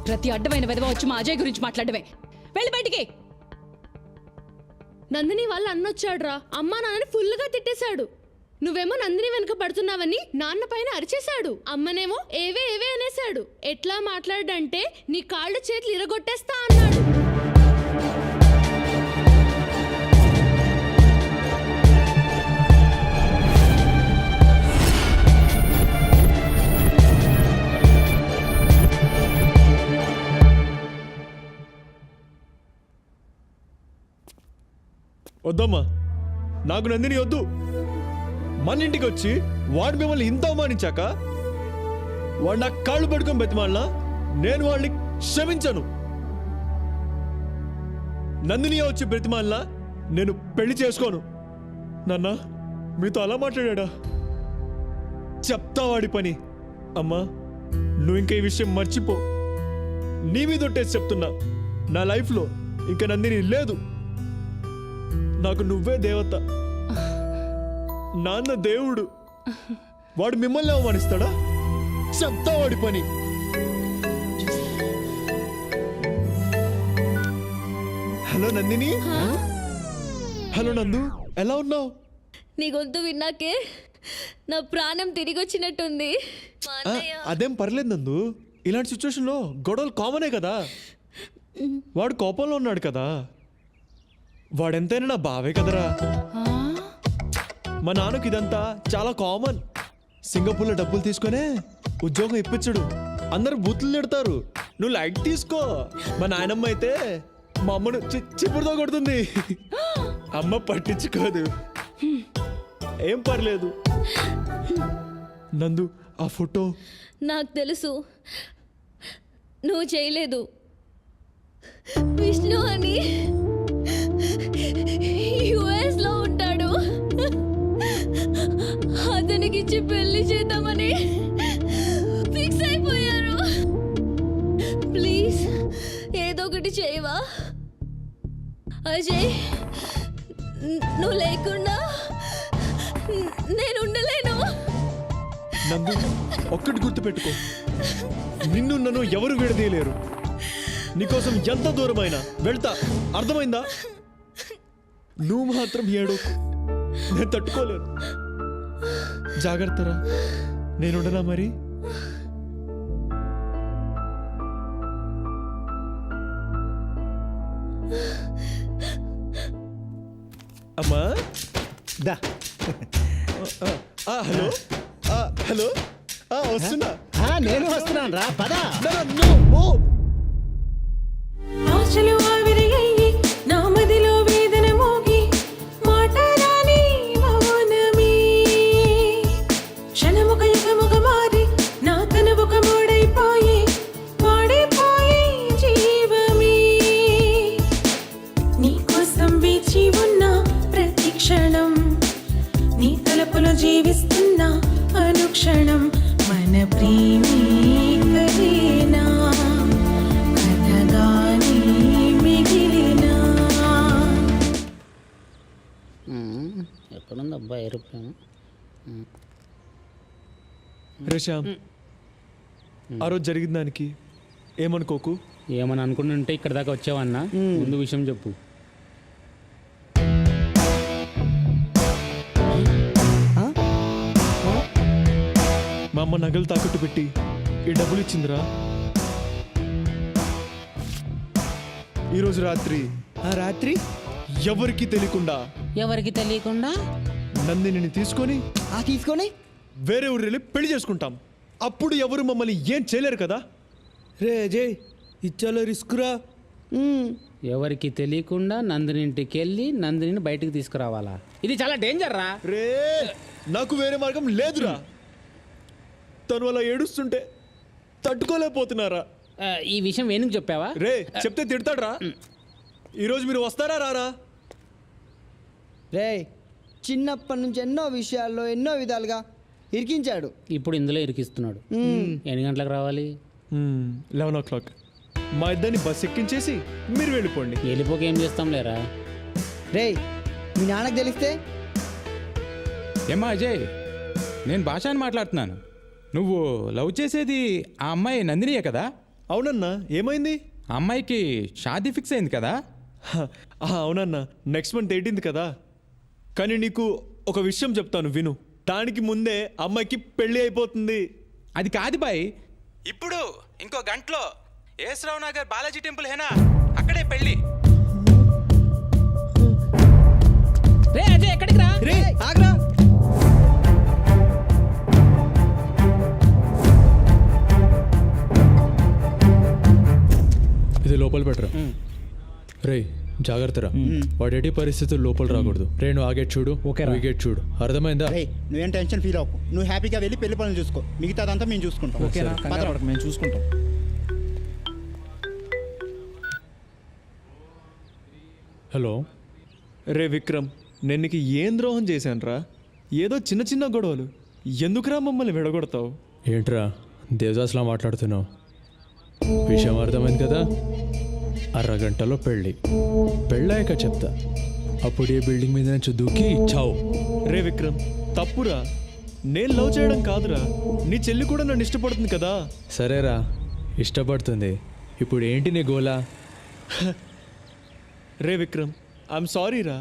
ప్రతి అడ్డమైన వెదవ వచ్చి మా అజయ్ గురించి మాట్లాడమే. వెళ్ళి బయటికి. నందిని వాళ్ళ అన్నొచ్చాడురా. అమ్మా నాన్నని ఫుల్గా తిట్టేశాడు. నువ్వేమో నందిని వెనుక పడుతున్నావని నాన్న పైన అరిచేశాడు. అమ్మనేమో ఏవే ఏవే అనేశాడు. ఎట్లా మాట్లాడంటే నీ కాళ్ళు చేతులు ఇరగొట్టేస్తా అన్నాడు. వద్దమ్మా, నాకు నందిని వద్దు. మన ఇంటికి వచ్చి వాడు మిమ్మల్ని ఇంత అవమానించాక వాడు నాకు కాళ్ళు పట్టుకొని బతిమాలినా నేను వాళ్ళని క్షమించను. నందిని వచ్చి బ్రతిమాలినా నేను పెళ్లి చేసుకోను. నాన్న, మీతో అలా మాట్లాడా? చెప్తా వాడి పని. అమ్మా, నువ్వు ఇంకా ఈ విషయం మర్చిపో. నీ మీద ఒట్టేసి చెప్తున్నా, నా లైఫ్లో ఇంకా నందిని లేదు. నాకు నువ్వే దేవత. నాన్న దేవుడు. వాడు మిమ్మల్ని అవమానిస్తాడా? చెప్తా వాడి పని. హలో నందిని. హలో నందు, ఎలా ఉన్నావు? నీ గొంతు విన్నాకే నా ప్రాణం తిరిగి వచ్చినట్టుంది. అదేం పర్లేదు నందు. ఇలాంటి సిచ్యువేషన్లో గొడవలు కామనే కదా. వాడు కోపంలో ఉన్నాడు కదా. వాడెంతైనా నా బావే కదరా. మా నాన్నకి ఇదంతా చాలా కామన్. సింగపూర్లో డబ్బులు తీసుకునే ఉద్యోగం ఇప్పించడు. అందరు బూతులు తిడతారు. నువ్వు లైట్ తీసుకో. మా నాయనమ్మ అయితే మా అమ్మను చిప్పుడుతో కొడుతుంది. అమ్మ పట్టించుకోదు. ఏం పర్లేదు. నందు, ఆ ఫోటో నాకు తెలుసు. నువ్వు చేయలేదు. విష్ణు అని యుఎస్ లో ఉంటాడు. అతనికిచ్చి పెళ్లి చేద్దామని ఫిక్స్ అయిపోయారు. ప్లీజ్ ఏదో ఒకటి చేయవా అజయ్? నువ్వు లేకుండా నేను ఉండలేను. నందు, ఒక్కటి గుర్తుపెట్టుకో, నిన్ను నన్ను ఎవరు విడదీయలేరు. నీకోసం ఎంత దూరమైనా వెళ్తా, అర్థమైందా? నువ్వు మాత్రం ఏడోకు, నేను తట్టుకోలేను. జాగ్రత్తరా, నేనుండనా మరి? అమ్మా దా. హలో హలో వస్తున్నా. నేను వస్తున్నాను రా, పదా. ఆశలు ఆవిరి అయ్యి నా మదిలో వేదన మోగి మాట రాని మౌనమే క్షణముక యుగముగ మారి నా కనువుక మూడైపోయి వాడిపోయి జీవమే నీకోసం వేచి ఉన్న ప్రతి క్షణం నీ తలుపులో జీవిస్తున్న అనుక్షణం మన ప్రేమే కదేనా కథగానే మిగిలినా. ఎక్కడుంది అబ్బా ఏరోప్లేన్? రేషామ్, ఆ రోజు జరిగిన దానికి ఏమనుకోకు. ఏమని అనుకుంటుంటే ఇక్కడ దాకా వచ్చావన్నా? ముందు విషయం చెప్పు. మా అమ్మ నగలు తాకట్టు పెట్టి ఈ డబ్బులు ఇచ్చిందిరా. ఈరోజు రాత్రి రాత్రి ఎవరికి తెలియకుండా నందినిని తీసుకొని వేరే ఊరు వెళ్ళి పెళ్లి చేసుకుంటాం. అప్పుడు ఎవరు మమ్మల్ని ఏం చేయలేరు కదా. రే అజయ్, ఇచ్చాలో రిస్క్ రా. ఎవరికి తెలియకుండా నందిని ఇంటికి వెళ్ళి నందిని బయటికి తీసుకురావాలా? ఇది చాలా డేంజర్ రా. రే, నాకు వేరే మార్గం లేదురా. తను అలా ఏడుస్తుంటే తట్టుకోలేకపోతున్నారా. ఈ విషయం వేణుకు చెప్పావా? రే, చెప్తే తిడతాడ్రా. ఈరోజు మీరు వస్తారా రారా? రే, చిన్నప్పటి నుంచి ఎన్నో విషయాల్లో ఎన్నో విధాలుగా ఇరికించాడు. ఇప్పుడు ఇందులో ఇరికిస్తున్నాడు. ఎన్ని గంటలకు రావాలి? 11 o'clock. మా ఇద్దరిని బస్ ఎక్కించేసి మీరు వెళ్ళిపోండి. వెళ్ళిపోక ఏం చేస్తాం లేరా? రే, మీ నాన్నకు తెలిస్తే? ఏమ్మా అజయ్, నేను భాష అని మాట్లాడుతున్నాను. నువ్వు లవ్ చేసేది ఆ అమ్మాయి నందినియే కదా? అవునన్నా, ఏమైంది? ఆ అమ్మాయికి షాదీ ఫిక్స్ అయింది కదా? అవునన్నా, నెక్స్ట్ మంత్ 18th కదా. కానీ నీకు ఒక విషయం చెప్తాను విను. దానికి ముందే అమ్మాయికి పెళ్లి అయిపోతుంది. అది కాదు బాయ్, ఇప్పుడు ఇంకో గంటలో ఏసరావు నగర్ బాలాజీ టెంపుల్ హేనా, అక్కడే పెళ్లి. రే అజయ్, ఎక్కడికి రా? రే, ఆగ్రా. ఇది లోపల పెట్టరా. రే, జాగ్రత్తరా. వాడు ఎట్టి పరిస్థితులు లోపల రాకూడదు. రే, నువ్వు ఆ గేట్ చూడు, ఈ గేట్ చూడు. అర్థమైందా? నువ్వేం టెన్షన్ ఫీల్ అవ్వకు. నువ్వు హ్యాపీగా వెళ్ళి పెళ్లి పనులు చూసుకో. మిగతాదంతా మేము చూసుకుంటాం. మేము చూసుకుంటాం. హలో. రే విక్రమ్, నేను నీకు ఏం ద్రోహం చేశానురా? ఏదో చిన్న చిన్న గొడవలు, ఎందుకురా మమ్మల్ని విడగొడతావు? ఏంట్రా దేవదాస్లా మాట్లాడుతున్నావు? విషయం అర్థమైంది కదా. అరగంటలో పెళ్ళాక చెప్తా. అప్పుడు ఏ బిల్డింగ్ మీద నుంచి దూకి చావు. రే విక్రమ్, తప్పురా. నేను లవ్ చేయడం కాదురా, నీ చెల్లి కూడా నన్ను ఇష్టపడుతుంది కదా. సరేరా, ఇష్టపడుతుంది. ఇప్పుడు ఏంటి నీ గోలా? రే విక్రమ్, ఐఎమ్ సారీ రా.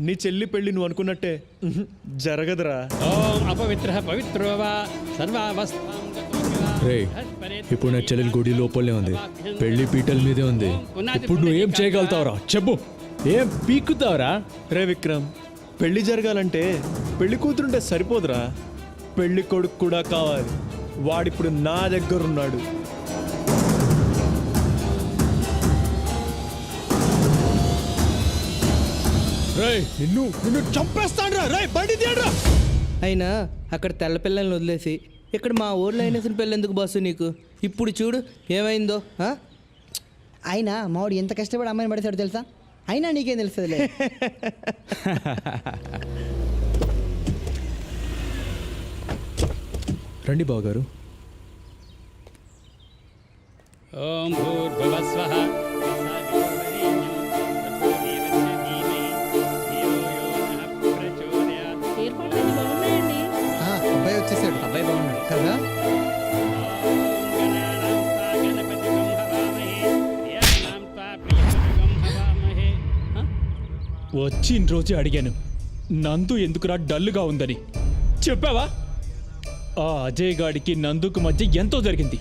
నీ చెల్లి పెళ్ళి నువ్వు అనుకున్నట్టే జరగదురా. ఓం అపవిత్ర పవిత్రోవా సర్వావస్థ. రే, ఇప్పుడు నా చెల్లెలు గుడి లోపలే ఉంది, పెళ్లి పీటల మీదే ఉంది. ఇప్పుడు నువ్వు ఏం చేయగలుగుతావురా? చెప్పు, ఏం పీక్కుతావురా? రే విక్రమ్, పెళ్లి జరగాలంటే పెళ్లి కూతురుంటే సరిపోదురా, పెళ్లి కొడుకు కూడా కావాలి. వాడిప్పుడు నా దగ్గరున్నాడు. నిన్ను చంపేస్తాడ్రా. రే, బండి తీయడ్రా. అయినా అక్కడ తెల్ల పిల్లల్ని వదిలేసి ఇక్కడ మా ఊర్లో అయిన పెళ్ళి ఎందుకు బాసు నీకు? ఇప్పుడు చూడు ఏమైందో. అయినా మావాడు ఎంత కష్టపడి అమ్మాయిని పడేసాడు తెలుసా? అయినా నీకేం తెలుస్తుందిలే. రండి బావగారు. ఓం భూర్భువస్వః ఏర్పాట్లు బాగున్నాయండి. అబ్బాయి వచ్చేసాడు. అబ్బాయి బాగున్నాడు కదా? వచ్చిన రోజే అడిగాను నందు ఎందుకురా డల్లుగా ఉందని. చెప్పావా? ఆ అజయ్ గాడికి నందుకు మధ్య ఎంతో జరిగింది.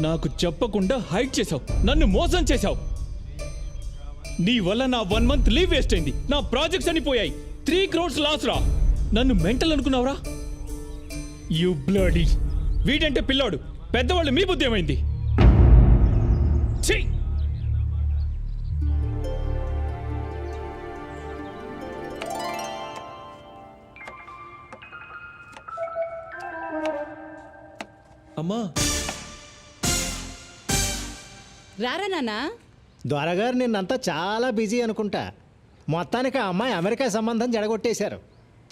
నాకు చెప్పకుండా హైడ్ చేశావు, నన్ను మోసం చేశావు. నీ వల్ల నా 1 month లీవ్ వేస్ట్ అయింది, నా ప్రాజెక్ట్స్ అని పోయాయి, 3 crores లాస్ రా. నన్ను మెంటల్ అనుకున్నావురా? You bloody. వీడంటే పిల్లాడు, పెద్దవాళ్ళు మీ బుద్ధి ఏమైంది? ఛీ! అమ్మా రారా నాన్నా. దొరగారు నిన్నంతా చాలా బిజీ అనుకుంటా. మొత్తానికి ఆ అమ్మాయి అమెరికా సంబంధం చెడగొట్టేశారు.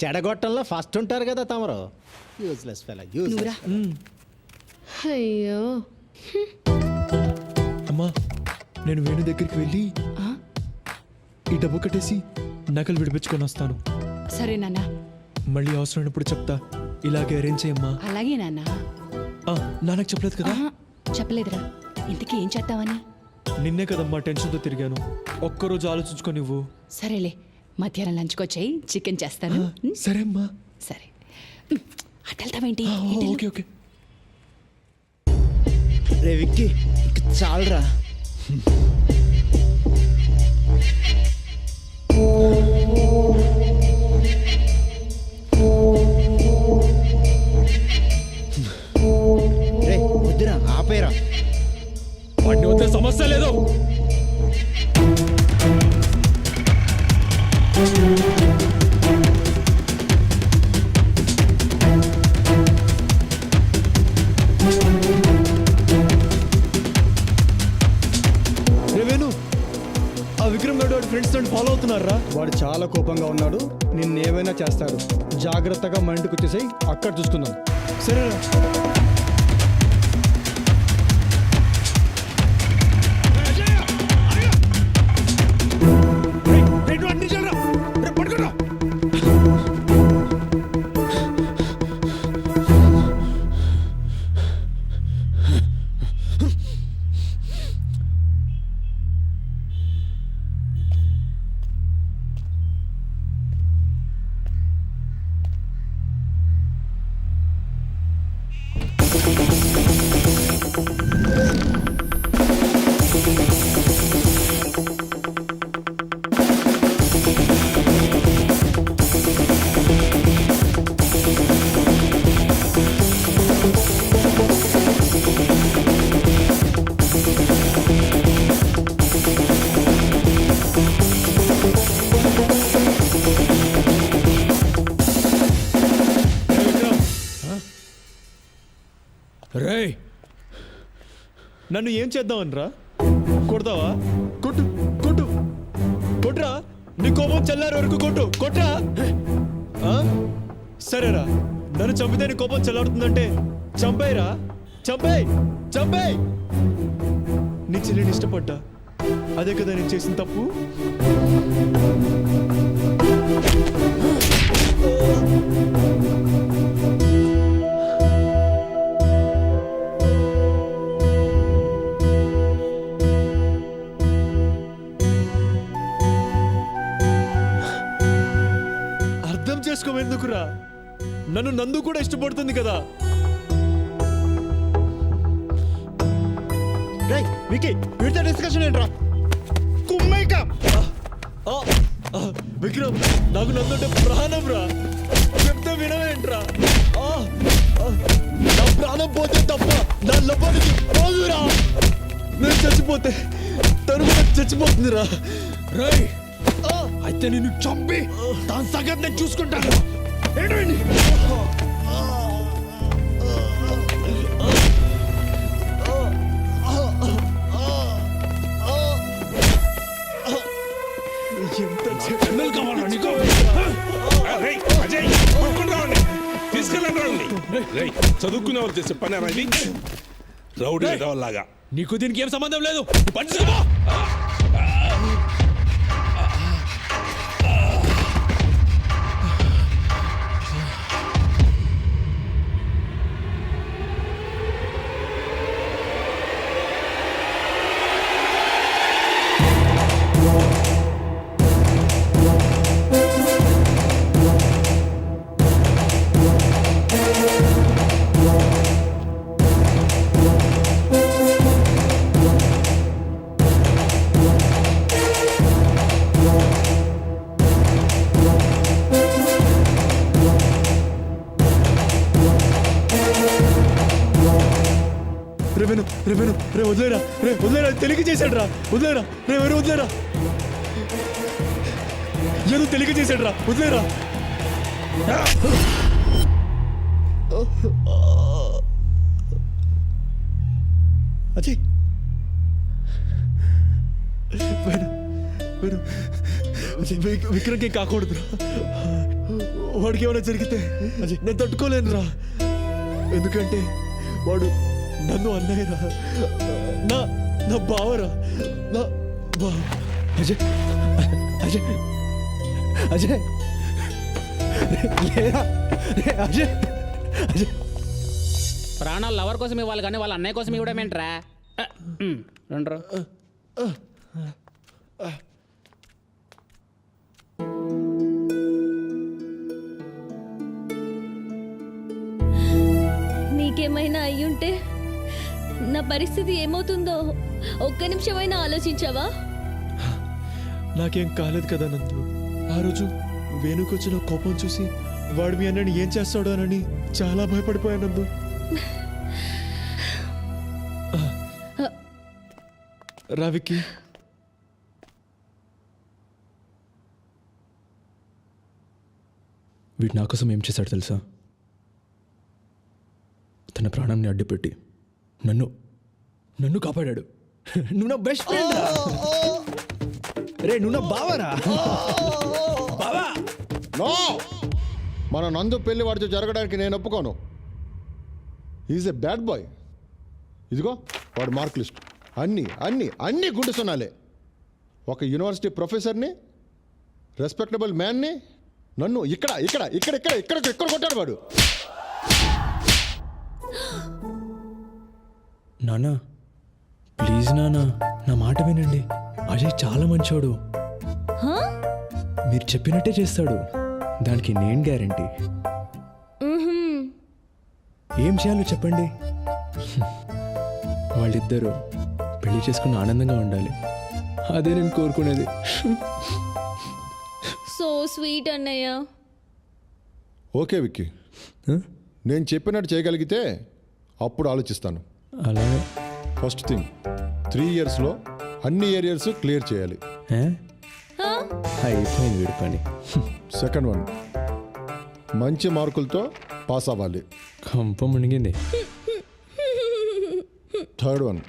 చెడగొట్టంలో ఫస్ట్ ఉంటారు కదా తమరు. Useless fellow, useless. అయ్యో అమ్మా నేను వేణు దగ్గరికి వెళ్ళి ఈ డబ్బు కట్టేసి నకలు విడిపించుకొని వస్తాను. సరే నాన్న. మళ్ళీ అవసరమైనప్పుడు చెప్తా. ఇలాగే అరేంజ్ చేయమ్మా. అలాగే నాన్న. నాన్నకు చెప్పలేదు కదా? చెప్పలేదురా. ఇంతకీ ఏం చేద్దామని? నిన్నే కదమ్మా టెన్షన్తో తిరిగాను. ఒక్కరోజు ఆలోచించుకో నువ్వు. సరేలే, మధ్యాహ్నం లంచ్కి వచ్చాయి, చికెన్ చేస్తాను. సరే అమ్మా. సరే. అటెళ్తావేంటి? Okay okay. రే విక్కీ, చాలరా. రే వద్దురా, ఆపేరా. వాడిని వద్ద సమస్య లేదు. రేవేను, ఆ విక్రమ్ గడు వాడి ఫ్రెండ్స్ నన్ను ఫాలో అవుతున్నారా? వాడు చాలా కోపంగా ఉన్నాడు, నిన్నేమైనా చేస్తాడు. జాగ్రత్తగా మా ఇంటికి వచ్చేసాయి, అక్కడ చూసుకుందాం. సరేరా. రేయ్, నన్ను ఏం చేద్దామనరా? కొడతావా? కొట్టు కొట్టు కొట్రా. నీ కోపం చల్లారే వరకు కొట్టు. కొట్రా. సరేరా, నన్ను చంపితే నీ కోపం చల్లారుతుందంటే చంపేయరా. చంపేయ్ చంపేయ్. నీ చెల్లిని ఇష్టపడ్డా, అదే కదా నేను చేసిన తప్పు. అర్థం చేసుకోవెందుకురా? నన్ను నందు కూడా ఇష్టపడుతుంది కదా. వికీ, వీటితో డిస్కషన్ ఏంట్రా? కుమ్మైకా. విక్రమ్, నాకు నందుంటే ప్రాణం రా. చెప్తే వినవేంట్రా? నా ప్రాణం పోతే తప్ప నా లోపలికి పోదురా. నేను చచ్చిపోతే తను కూడా చచ్చిపోతుందిరా. రేయ్, అయితే నిన్ను చంపి దాని సంగతి నేను చూసుకుంటాను. ఏంటండి? చదువుకునే వాళ్ళు చేసే పని అనేది రౌడీ లాగా. నీకు దీనికి ఏం సంబంధం లేదు. పంచుకో. రే వదిలేరా తెలియక చేశాడు రా. వదిలేరా వదిలేరా ఏదో తెలియక చేశాడు రా. వదిలేరా. అజయ్ విక్రమ్కి కాకూడదురా. వాడికి ఏమైనా జరిగితే అజయ్ నేను తట్టుకోలేనురా. ఎందుకంటే వాడు నన్ను అన్నయ్యరా, నా బావరా, నా బావ. అజయ్ అజయ్ అజయ్ లేరా. అజయ్ అజయ్ ప్రాణాలు లవర్ కోసం ఇవ్వాలి కానీ వాళ్ళ అన్నయ్య కోసం ఇవ్వడమేంట్రా? రండ్రు. నీకేమైనా అయ్యుంటే నా పరిస్థితి ఏమవుతుందో ఒక్క నిమిషమైనా ఆలోచించావా? నాకేం కాలేదు కదా నందు. ఆ రోజు వేణుకొచ్చిన కోపం చూసి వాడు మీ అన్నని ఏం చేస్తాడోనని చాలా భయపడిపోయాను నందు. రవికి వీడు నా కోసం ఏం చేశాడు తెలుసా? తన ప్రాణాన్ని అడ్డుపెట్టి నన్ను కాపాడాడు. నువ్వు నా బెస్ట్ ఫ్రెండ్ రా. రే నువ్వు నా బావరా. బావా నో, మన నందు పెళ్లి వాడితో జరగడానికి నేను ఒప్పుకోను. Is a bad boy. ఇదిగో వాడు మార్క్ లిస్ట్ అన్నీ అన్నీ అన్నీ గుండు సున్నాలే. ఒక యూనివర్సిటీ ప్రొఫెసర్ని, రెస్పెక్టబుల్ మ్యాన్ని నన్ను ఇక్కడ ఇక్కడ ఇక్కడ ఇక్కడ ఇక్కడ ఇక్కడ కొట్టాడు వాడు. నానా ప్లీజ్ నానా, నా మాట వినండి. అజయ్ చాలా మంచోడు. మీరు చెప్పినట్టే చేస్తాడు. దానికి నేను గ్యారంటీ. ఏం చేయాలో చెప్పండి. వాళ్ళిద్దరూ పెళ్లి చేసుకుని ఆనందంగా ఉండాలి. అదే నేను కోరుకునేది. సో స్వీట్ అన్నయ్య. ఓకే విక్కీ, నేను చెప్పినట్టు చేయగలిగితే అప్పుడు ఆలోచిస్తాను. అలాగే ఫస్ట్ థింగ్ 3 yearsలో అన్ని ఏరియాస్ క్లియర్ చేయాలి. అయిపోయింది వీడి పని. సెకండ్ వన్, మంచి మార్కులతో పాస్ అవ్వాలి. కంప మునిగింది. Third one,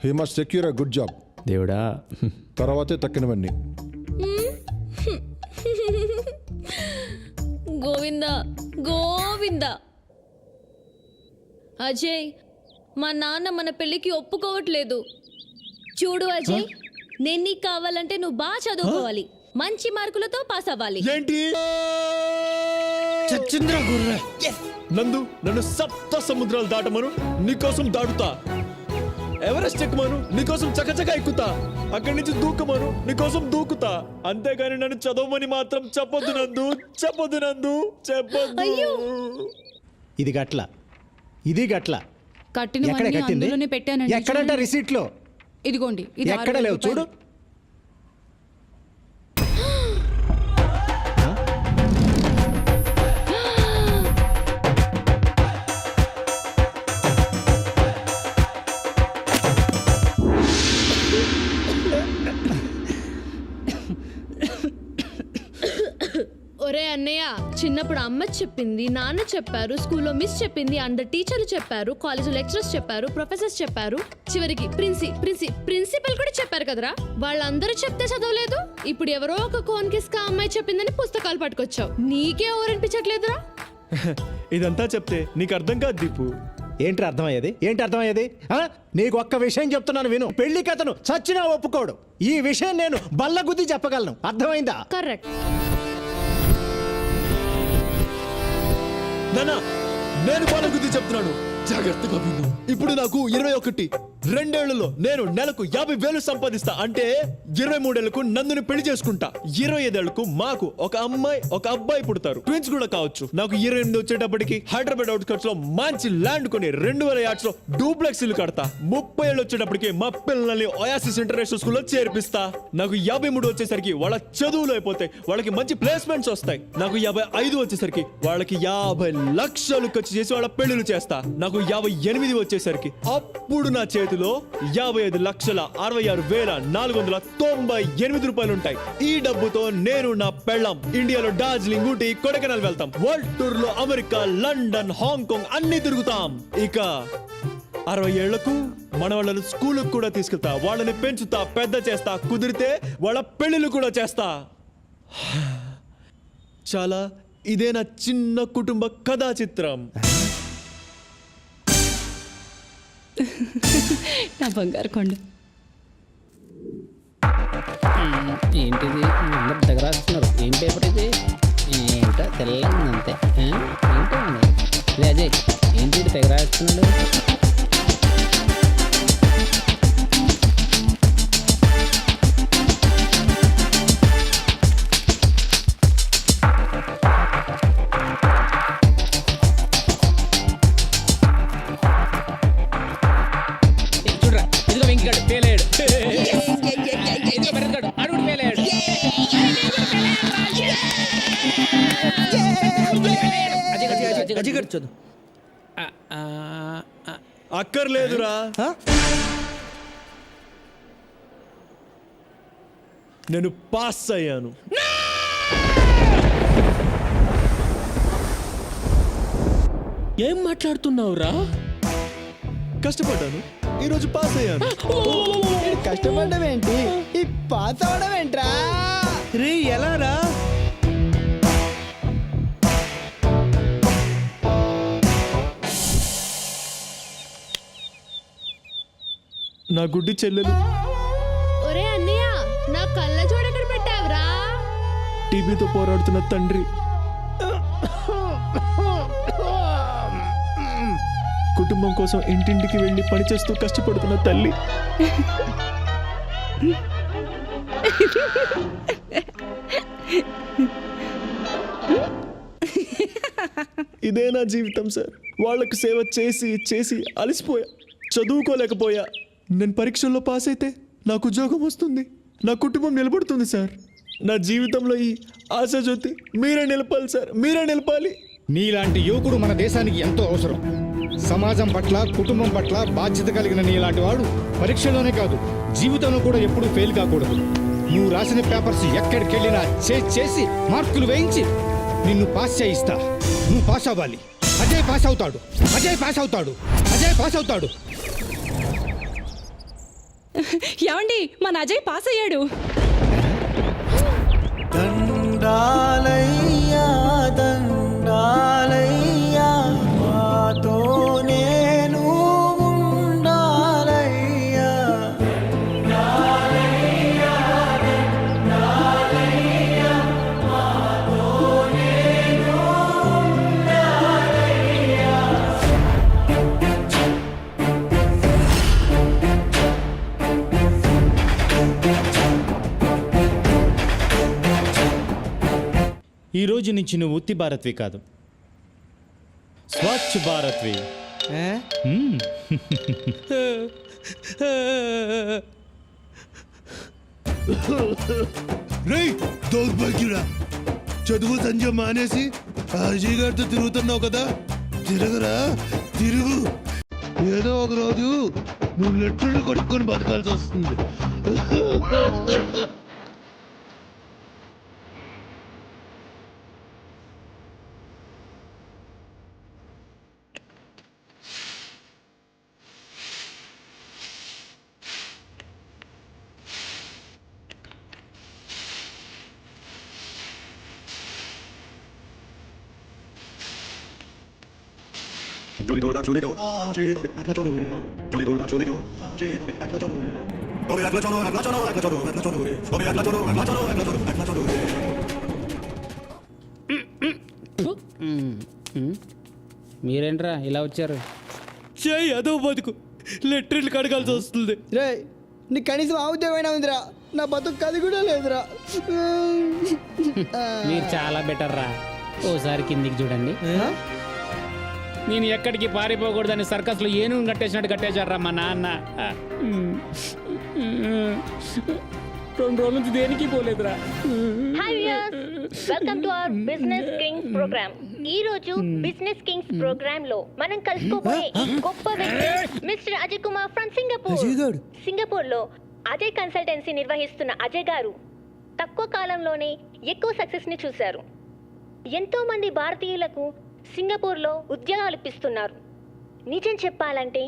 he must secure a good job. దేవుడా. తర్వాతే తక్కినవన్నీ. గోవిందా గోవిందా. అజయ్, మా నాన్న మన పెళ్ళికి ఒప్పుకోవట్లేదు. చూడు అజయ్, నేను నీకు కావాలంటే నువ్వు బాగా చదువుకోవాలి, మంచి మార్కులతో పాస్ అవ్వాలి. ఏంటి నందు? నన్ను సప్త సముద్రాలు దాటమను, నీకోసం దాటుతా. ఎవరెస్ట్ ఎక్కుమను, నీకోసం చకచక ఎక్కుతా. అక్కడి నుంచి దూకమను, నీకోసం దూకుతా. అంతేగాని నన్ను చదవమని మాత్రం చెప్పొద్దు నందు. చెప్పొద్దు నందు, చెప్పొద్దు. ఇది గట్ల, ఇది గట్ల. కట్టినవన్నీ అందులోనే పెట్టానండి. ఎక్కడంట రిసీట్లో? ఇదిగోండి, ఇది ఎక్కడ లేవు చూడు. ఒరే అన్నయ్య, చిన్నప్పుడు అమ్మ చెప్పింది, నాన్న చెప్పారు, స్కూల్లో మిస్ చెప్పింది, అందరు టీచర్లు చెప్పారు, కాలేజ్ లెక్చరర్స్ చెప్పారు, ప్రొఫెసర్స్ చెప్పారు, చివరికి ప్రిన్సిపల్ కూడా చెప్పారు కదరా. వాళ్ళందరూ చెప్తే చదవలేదు. ఇప్పుడు ఎవరో ఒక కోన్ కిస్కా అమ్మాయి చెప్పిందని పుస్తకాలు పట్టుకొచ్చావు. నీకే ఎవరనిపించట్లేదురా? ఇదంతా చెప్తే నీకు అర్థం కాదు దీపు. ఏంటి అర్థమయ్యేది? ఏంటి అర్థమయ్యేది? నీకు ఒక్క విషయం చెప్తున్నాను విను. పెళ్లి కథను చచ్చినా ఒప్పుకోడు. ఈ విషయం నేను బల్లగుద్ది చెప్పగలను. అర్థమైందా? కరెక్ట్. నానా నేను బాలగుద్ది చెప్తున్నాను, జాగ్రత్తగా విను. ఇప్పుడు నాకు 21, 2 ఏళ్లలో నేను నెలకు 50,000 సంపాదిస్తా. అంటే 23 ఏళ్లకు నందుని పెళ్లి చేసుకుంటా. 25 ఏళ్లకు మాకు ఒక అమ్మాయి ఒక అబ్బాయి పుడతారు, ట్విన్స్ కూడా కావచ్చు. నాకు 28 వచ్చేటప్పటికి హైదరాబాద్ అవుట్స్కట్స్ లో మంచి ల్యాండ్ కొని 2000 యార్డ్స్ లో డూప్లెక్స్ ఇల్లు కడతా. 30 ఏళ్ళు వచ్చేటప్పటికి మా పిల్లల్ని ఒయాసిస్ ఇంటర్నేషనల్ స్కూల్లో చేర్పిస్తా. నాకు 53 వచ్చేసరికి వాళ్ళ చదువులు అయిపోతాయి, వాళ్ళకి మంచి ప్లేస్మెంట్స్ వస్తాయి. నాకు 55 వచ్చేసరికి వాళ్ళకి 50 లక్షలు ఖర్చు చేసి వాళ్ళ పెళ్లిళ్ళు చేస్తా. నాకు 58 వచ్చేసరికి అప్పుడు నా చేతిలో 55,66,498 రూపాయలు ఉంటాయి. ఈ డబ్బుతో నేను నా పెళ్ళాం ఇండియాలో డార్జిలింగ్, ఊటీ, కొడైకెనాల్ వెళ్తాం. వరల్డ్ టూర్ లో అమెరికా, లండన్, హాంకాంగ్ అన్ని తిరుగుతాం. ఇక 60 ఏళ్లకు మన వాళ్ళని స్కూల్కి కూడా తీసుకెళ్తా. వాళ్ళని పెంచుతా, పెద్ద చేస్తా. కుదిరితే వాళ్ళ పెళ్లిళ్ళు కూడా చేస్తా. చాలా ఇదే నా చిన్న కుటుంబ కథా చిత్రం. నా బంగారు కొండ. ఏంటిది దగ్గర రాస్తున్నారు? ఏం పేపర్ ఇది? ఏంటో తెల్లగా అంతే. ఏంటో అజయ్, ఏంటి తెగ రాస్తున్నాడు? అక్కర్లేదురా, నేను పాస్ అయ్యాను. ఏం మాట్లాడుతున్నావురా? కష్టపడ్డాను, ఈరోజు పాస్ అయ్యాను. కష్టపడ్డం ఏంటి, ఈ పాస్ అవడం ఏంట్రా? రే ఎలా రా? నా గుడ్డి చెల్లెలు. ఒరే అన్నయ్య, నా కళ్ళ చూడెక్కడ పెట్టావురా? టీబీతో పోరాడుతున్న తండ్రి, కుటుంబం కోసం ఇంటింటికి వెళ్ళి పనిచేస్తూ కష్టపడుతున్న తల్లి. ఇదే నా జీవితం సార్. వాళ్ళకు సేవ చేసి చేసి అలసిపోయా, చదువుకోలేకపోయా. నేను పరీక్షల్లో పాస్ అయితే నాకు ఉద్యోగం వస్తుంది, నా కుటుంబం నిలబడుతుంది సార్. నా జీవితంలో ఈ ఆశాజ్యోతి మీరే నిలపాలి సార్, మీరే నిలపాలి. నీలాంటి యువకుడు మన దేశానికి ఎంతో అవసరం. సమాజం పట్ల, కుటుంబం పట్ల బాధ్యత కలిగిన నీలాంటి వాడు పరీక్షలోనే కాదు, జీవితంలో కూడా ఎప్పుడూ ఫెయిల్ కాకూడదు. నువ్వు రాసిన పేపర్స్ ఎక్కడికి వెళ్ళినా చేసి మార్కులు వేయించి నిన్ను పాస్ చేయిస్తా. నువ్వు పాస్ అవ్వాలి. అజయ్ పాస్ అవుతాడు, అజయ్ పాస్ అవుతాడు, అజయ్ పాస్ అవుతాడు. ఏమండి, మన అజయ్ పాస్ అయ్యాడు. దండాలయ్యా దండాలయ్యా, మాతో నేను ఉండాలయ్యా. దండాలయ్యా దండాలయ్యా, మాతో నేను ఉండాలయ్యా. ఈ రోజు నుంచి నువ్వు ఉత్తి భారత్వి కాదు, స్వచ్ఛ భారత్వి. రేయ్ దౌర్భాగ్యుడా, చదువు సంజయ్ మానేసి అజయ్ గారితో తిరుగుతున్నావు కదా, తిరగరా, తిరుగు. ఏదో ఒక రోజు నువ్వు లెట్టర్లు కొట్టుకొని బతకాల్సి వస్తుంది. మీరేంట్రా ఇలా వచ్చారు? చేయి అదో బతుకు లెట్రిన్లు కడగాల్సి వస్తుంది. రే నీకు కనీసం ఆ ఉద్యోగమైనా ఉందిరా, నా బతుకు అది కూడా లేదురా. మీరు చాలా బెటర్ రా. ఓసారి కిందికి చూడండి. నేను ఎక్కడికి పారిపోకూడదని సర్కస్లో ఏనుగు కట్టేసినట్టు కట్టేశారా మా నాన్న. 2 రోజుల నుంచి దేనికి పోలేదురా. Welcome to our business kings program. ఈ రోజు బిజినెస్ కింగ్స్ ప్రోగ్రామ్ లో మనం కలుసుకోబోయే గొప్ప వ్యక్తి mister Ajay Kumar from Singapore. Singapore లో అజయ్ కన్సల్టెన్సీ నిర్వహిస్తున్న అజయ్ గారు తక్కువ కాలంలోనే ఎక్కువ సక్సెస్ ని చూశారు. ఎంతో మంది భారతీయులకు సింగపూర్లో ఉద్యోగాలు ఇప్పిస్తున్నారు. నిజం చెప్పాలంటే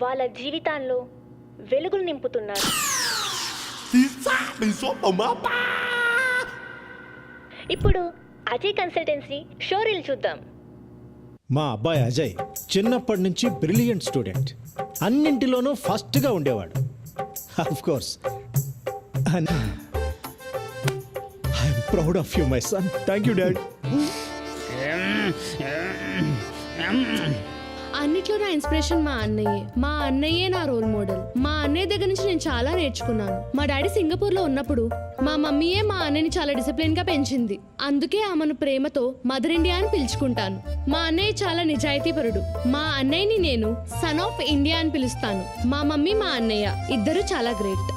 వాళ్ళ జీవితాల్లో వెలుగులు నింపుతున్నారు. ఇప్పుడు అజయ్ కన్సల్టెన్సీ షోరీల్ చూద్దాం. మా అబ్బాయి అజయ్ చిన్నప్పటి నుంచి బ్రిలియంట్ స్టూడెంట్, అన్నింటిలోనూ ఫస్ట్గా ఉండేవాడు. Of course I'm proud of you my son. Thank you dad. అన్నిట్లో నా ఇన్స్పిరేషన్ మా అన్నయ్యే. మా అన్నయ్యే నా రోల్ మోడల్. మా అన్నయ్య దగ్గర నుంచి నేను చాలా నేర్చుకున్నాను. మా డాడీ సింగపూర్లో ఉన్నప్పుడు మా మమ్మీయే మా అన్నయ్యని చాలా డిసిప్లిన్ గా పెంచింది. అందుకే ఆమెను ప్రేమతో మదర్ ఇండియా అని పిలుచుకుంటాను. మా అన్నయ్య చాలా నిజాయితీపరుడు. మా అన్నయ్యని నేను సన్ ఆఫ్ ఇండియా అని పిలుస్తాను. మా మమ్మీ మా అన్నయ్య ఇద్దరు చాలా గ్రేట్.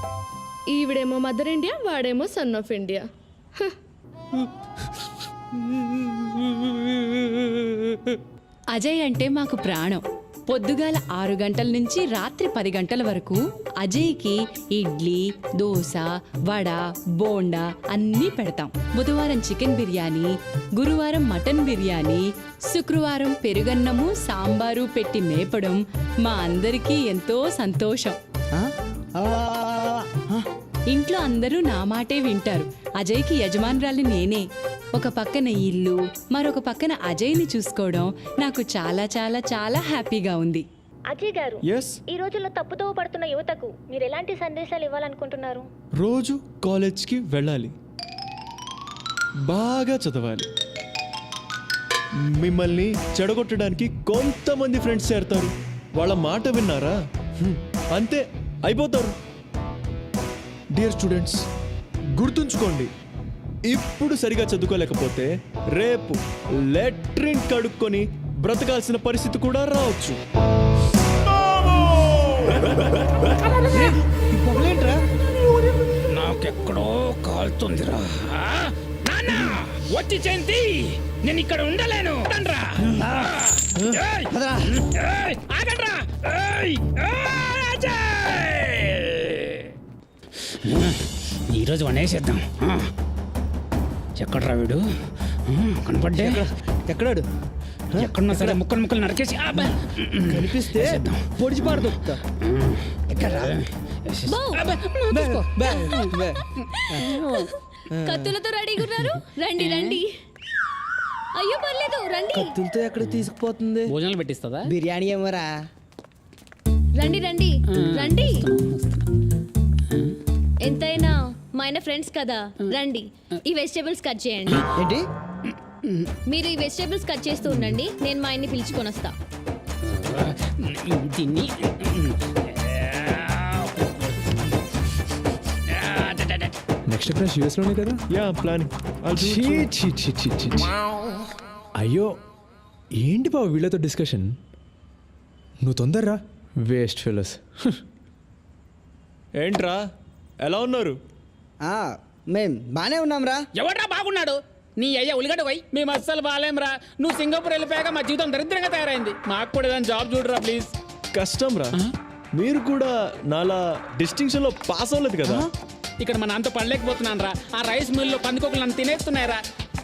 ఈవిడేమో మదర్ ఇండియా, వాడేమో సన్ ఆఫ్ ఇండియా. అజయ్ అంటే మాకు ప్రాణం. పొద్దుగాల 6 గంటల నుంచి రాత్రి 10 గంటల వరకు అజయ్కి ఇడ్లీ, దోశ, వడ, బోండా అన్నీ పెడతాం. బుధవారం చికెన్ బిర్యానీ, గురువారం మటన్ బిర్యానీ, శుక్రవారం పెరుగన్నము, సాంబారు పెట్టి మేపడం మా అందరికీ ఎంతో సంతోషం. ఇంట్లో అందరూ నా మాటే వింటారు. అజయ్కి యజమానురాలి నేనే. ఒక పక్కన ఇల్లు, మరొక పక్కన అజయ్ని చూసుకోవడం నాకు చాలా చాలా చాలా హ్యాపీగా ఉంది. అజయ్ గారు, Yes? ఈ రోజుల్లో తప్పుదోవ పడుతున్న యువతకు మీరు ఎలాంటి సందేశాలు ఇవ్వాలనుకుంటున్నారు? రోజు కాలేజ్కి వెళ్ళాలి, బాగా చదవాలి. మిమ్మల్ని చెడగొట్టడానికి కొంతమంది ఫ్రెండ్స్ చేరతారు. వాళ్ళ మాట విన్నారా అంతే అయిపోతారు. డియర్ స్టూడెంట్స్, గుర్తుంచుకోండి, ఇప్పుడు సరిగా చదువుకోలేకపోతే రేపు లెట్రిన్ కడుక్కొని బ్రతకాల్సిన పరిస్థితి కూడా రావచ్చు. నాకెక్కడో కాలుతుందిరా. వచ్చి చేంతి, నేను ఇక్కడ ఉండలేను. ఈరోజు వనేసేద్దాం. ఎక్కడ్రా వీడు? కనపడ్డే? ఎక్కడాడు? ఎక్కడున్నా సరే ముక్కలు ముక్కలు నరికేసి కనిపిస్తే పొడిచి పాడు దొక్కుతా. కత్తులతో రెడీగా ఉన్నారు. రండి రండి. అయ్యో పర్లేదు రండి. కత్తులతో ఎక్కడ తీసుకుపోతుంది? భోజనాలు పెట్టిస్తుందా? బిర్యానీ ఏమోరా. రండి రండి రండి. ఎంతైనా మా ఆయన ఫ్రెండ్స్ కదా, రండి. ఈ వెజిటేబుల్స్ కట్ చేయండి. ఏంటి? మీరు ఈ వెజిటేబుల్స్ కట్ చేస్తూ ఉండండి, నేను మా ఆయన్ని పిలుచుకొని వస్తా. దీన్ని నెక్స్ట్ క్లాస్ యూఎస్లోనే కదా? Yeah planning. అయ్యో ఏంటి బాబు వీళ్ళతో డిస్కషన్? నువ్వు తొందరరా. Waste fellows. ఏంట్రా ఎలా ఉన్నారు? మేం బానే ఉన్నాంరా. ఎవడ్రా బాగున్నాడు? నీ అయ్యా ఉలిగడ్డ పోయి. మేము అస్సలు బాగాలేంరా. నువ్వు సింగపూర్ వెళ్ళిపోయాక మా జీవితం దరిద్రంగా తయారైంది. మాకు కూడా ఏదైనా జాబ్ చూడరా ప్లీజ్. కష్టం రా. మీరు కూడా నాలా డిస్టింక్షన్లో పాస్ అవ్వలేదు కదా. ఇక్కడ మన అంత పడలేకపోతున్నాను రా. ఆ రైస్ మిల్లో పందికొకలు నన్ను తినేస్తున్నాయరా.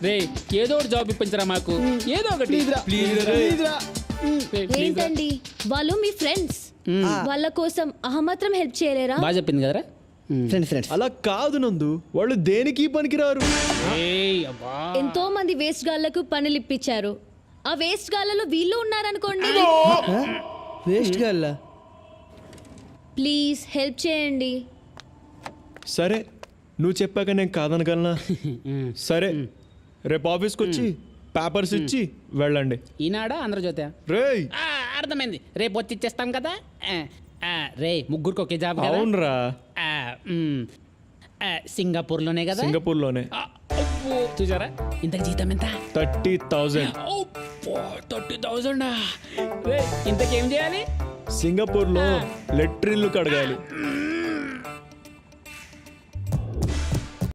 రే ఏదో ఒకటి జాబ్ ఇప్పించరా మాకు, ఏదో ఒకటి. ఏంటండి వాళ్ళు మీ ఫ్రెండ్స్, వాళ్ళ కోసం అహమాత్రం హెల్ప్ చేయలేరా? బాగా చెప్పింది కదరా. అలా కాదు నందు, వాళ్ళు దేనికి పనికిరారు. ఎంతో మంది వేస్ట్ గాళ్లకు పనులు ఇప్పించారు. ఆ వేస్ట్ గాళ్ళలో వీళ్ళు ఉన్నారనుకోండి. వేస్ట్ గల్లా. ప్లీజ్ హెల్ప్ చేయండి. సరే నువ్వు చెప్పాక నేను కాదనగలనా? సరే రేపు ఆఫీస్కి వచ్చి పేపర్స్ ఇచ్చి వెళ్ళండి. ఈనాడా ఆంధ్రజ్యోతి? రేయ్ అర్థమైంది, రేపు వచ్చి ఇచ్చేస్తాం కదా. రే ముగ్గురికి ఒకే జాబ్ కదా? అవునరా, సింగపూర్లోనే కదా? సింగపూర్లోనే. చూసారా ఇంతకు జీతం ఎంత? 30,000. 30,000. ఇంతకేం చేయాలి? సింగపూర్లో లెట్రిన్లు కడగాలి.